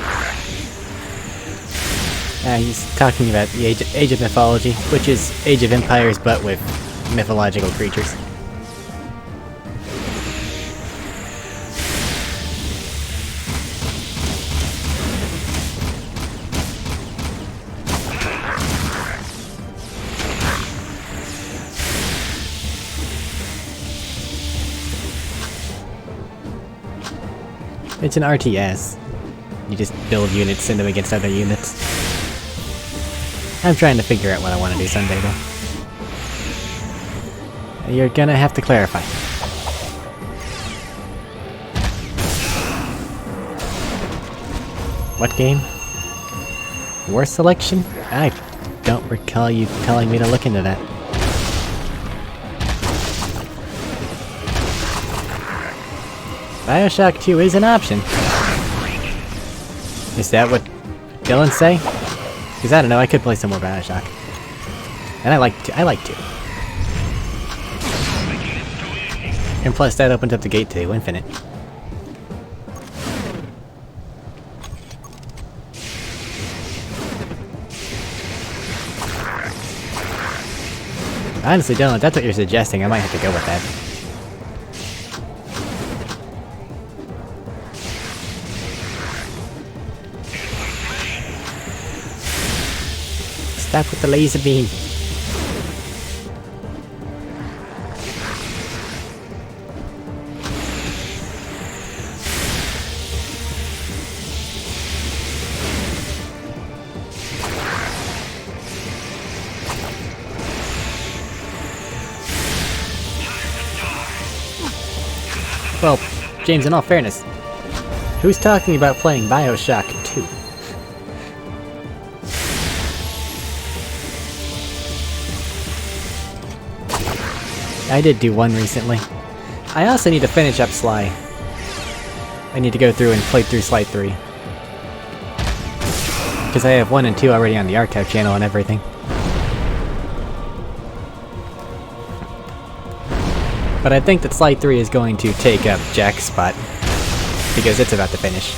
He's talking about the Age of Mythology, which is Age of Empires, but with mythological creatures. It's an RTS. You just build units, send them against other units. I'm trying to figure out what I want to do someday, though. You're gonna have to clarify. What game? War Selection? I don't recall you telling me to look into that. BioShock 2 is an option. Is that what Dylan say? Because I don't know, I could play some more BioShock. And I like to. And plus that opens up the gate to Infinite. Honestly, Dylan, if that's what you're suggesting, I might have to go with that. Stop with the laser beam. Well, James, in all fairness, who's talking about playing BioShock 2? I did do one recently. I also need to finish up Sly. I need to go through and play through Sly 3. Because I have 1 and 2 already on the archive channel and everything. But I think that Sly 3 is going to take up Jack's spot. Because it's about to finish.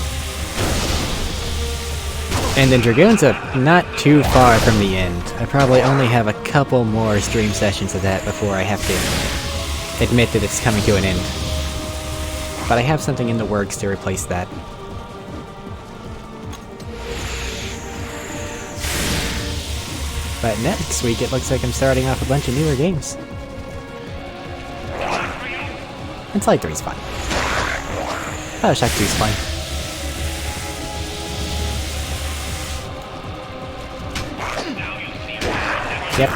And then Dragoon's not too far from the end. I probably only have a couple more stream sessions of that before I have to admit that it's coming to an end. But I have something in the works to replace that. But next week it looks like I'm starting off a bunch of newer games. And Sly 3's fine. BioShock 2's fine. Yep.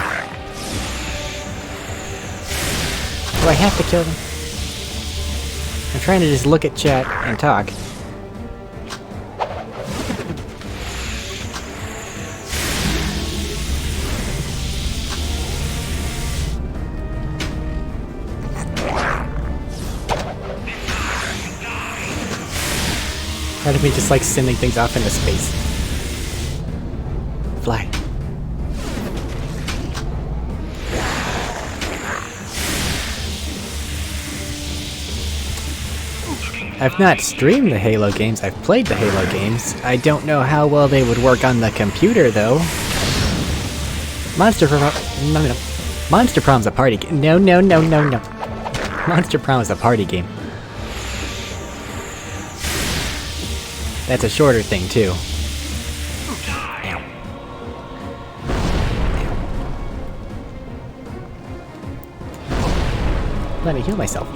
Do I have to kill them? I'm trying to just look at chat and talk. Part of me just likes sending things off into space. Fly. I've not streamed the Halo games, I've played the Halo games. I don't know how well they would work on the computer, though. Monster Prom's a party game. No. Monster Prom is a party game. That's a shorter thing, too. Let me heal myself.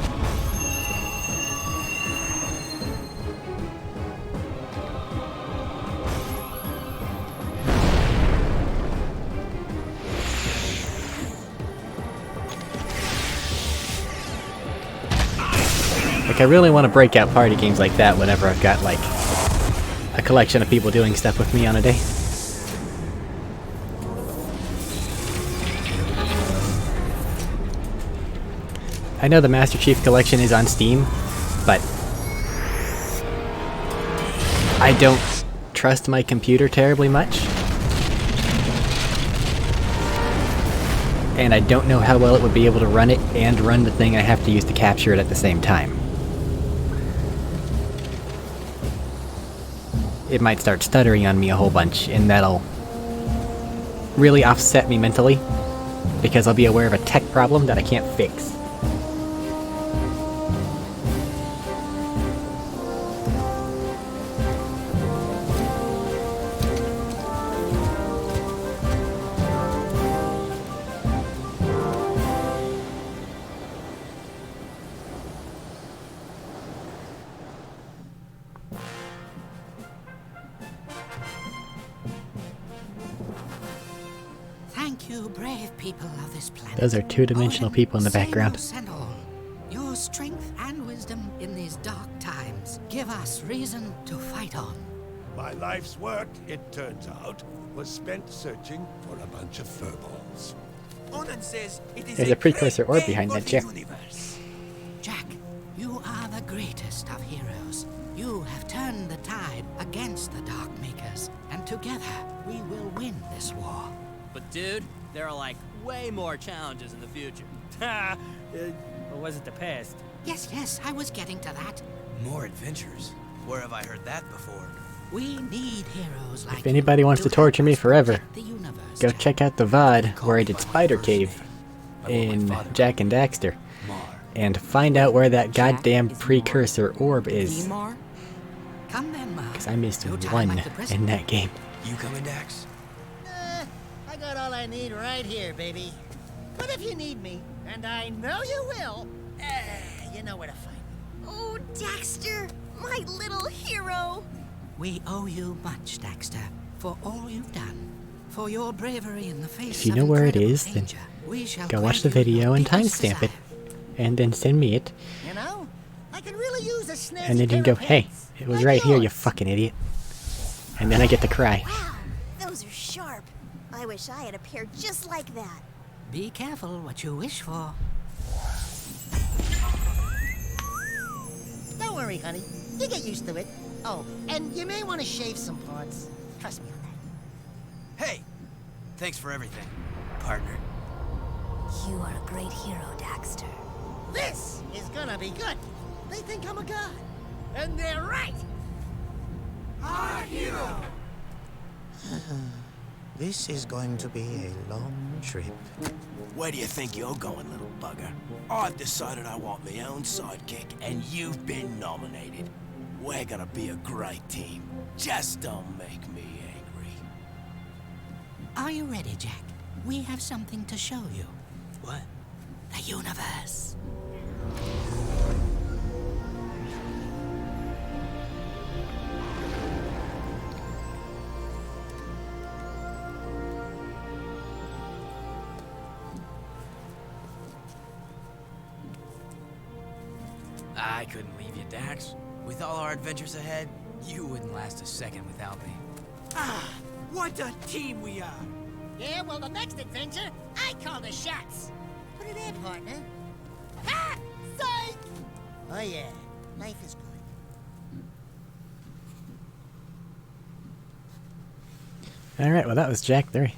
Like, I really want to break out party games like that whenever I've got, like, a collection of people doing stuff with me on a day. I know the Master Chief Collection is on Steam, but I don't trust my computer terribly much. And I don't know how well it would be able to run it and run the thing I have to use to capture it at the same time. it might start stuttering on me a whole bunch, and that'll really offset me mentally, because I'll be aware of a tech problem that I can't fix. Thank you, brave people of this planet. Those are two-dimensional people in the background. Sailors and all. Your strength and wisdom in these dark times give us reason to fight on. My life's work, it turns out, was spent searching for a bunch of furballs. Onan says it is There's a precursor orb behind that chair. Jack, you are the greatest of heroes. You have turned the tide against the Dark Makers, and together we will win this war. But dude, there are like way more challenges in the future. Or was it the past? Yes, I was getting to that. More adventures? Where have I heard that before? We need heroes like If anybody wants to torture me forever, the universe. go check out the VOD where I did Spider Cave in Jak and Daxter, and find out where that goddamn precursor orb is. Come then, Ma. Because I missed one in that game. You coming, Dax? I got all I need right here, baby. But if you need me, and I know you will, you know where to find me. Oh, Daxter, my little hero. We owe you much, Daxter, for all you've done. For your bravery in the face If you of know where it incredible is, then danger, we shall go watch grant the you video your and deepest timestamp it, desire. and then send me it, You know, I could really use a snazzy and then you can pair go, of hey, pants, it was like right here, you yours. fucking idiot. And then I get to cry. Wow, those are sharp. I wish I had a pair just like that. Be careful what you wish for. Don't worry, honey. You get used to it. Oh, and you may want to shave some parts. Trust me on that. Hey! Thanks for everything, partner. You are a great hero, Daxter. This is gonna be good. They think I'm a god. And they're right. Our hero! This is going to be a long trip. Where do you think you're going, little bugger? I've decided I want my own sidekick, and you've been nominated. We're gonna be a great team. Just don't make me angry. Are you ready, Jack? We have something to show you. What? The universe. I couldn't leave you, Dax. With all our adventures ahead, you wouldn't last a second without me. Ah, what a team we are! Yeah, well, the next adventure, I call the shots. Put it in, partner. Ha! Psych! Oh, yeah. Life is good. Alright, well that was Jak 3.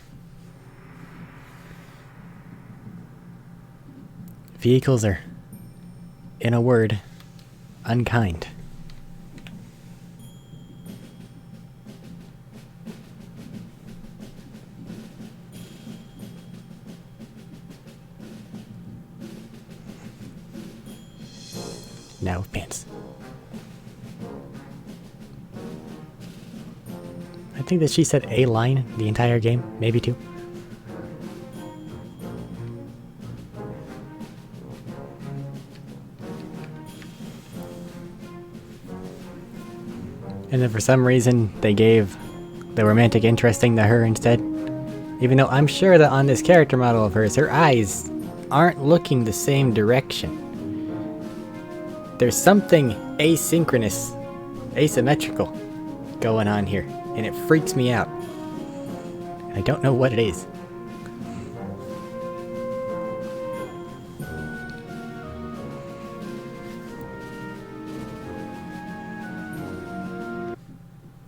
Vehicles are, in a word, unkind. Now with pants. I think that she said a line the entire game, maybe two. And then for some reason they gave the romantic interest thing to her instead. Even though I'm sure that on this character model of hers, her eyes aren't looking the same direction. There's something asynchronous, asymmetrical going on here, and it freaks me out. I don't know what it is.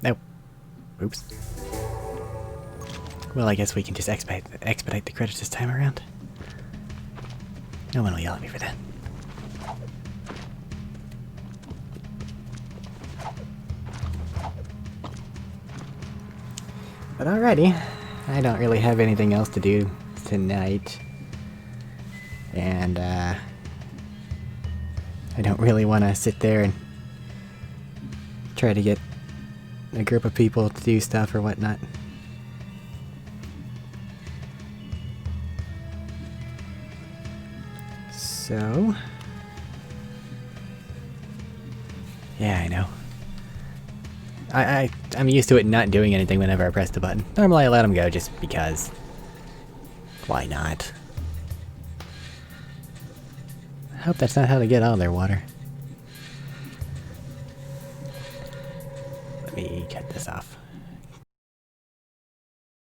No. Oops. Well, I guess we can just expedite the credits this time around. No one will yell at me for that. But alrighty, I don't really have anything else to do tonight. And, I don't really want to sit there and try to get a group of people to do stuff or whatnot. So... yeah, I know. I'm used to it not doing anything whenever I press the button. Normally I let them go just because. Why not? I hope that's not how they get all their water.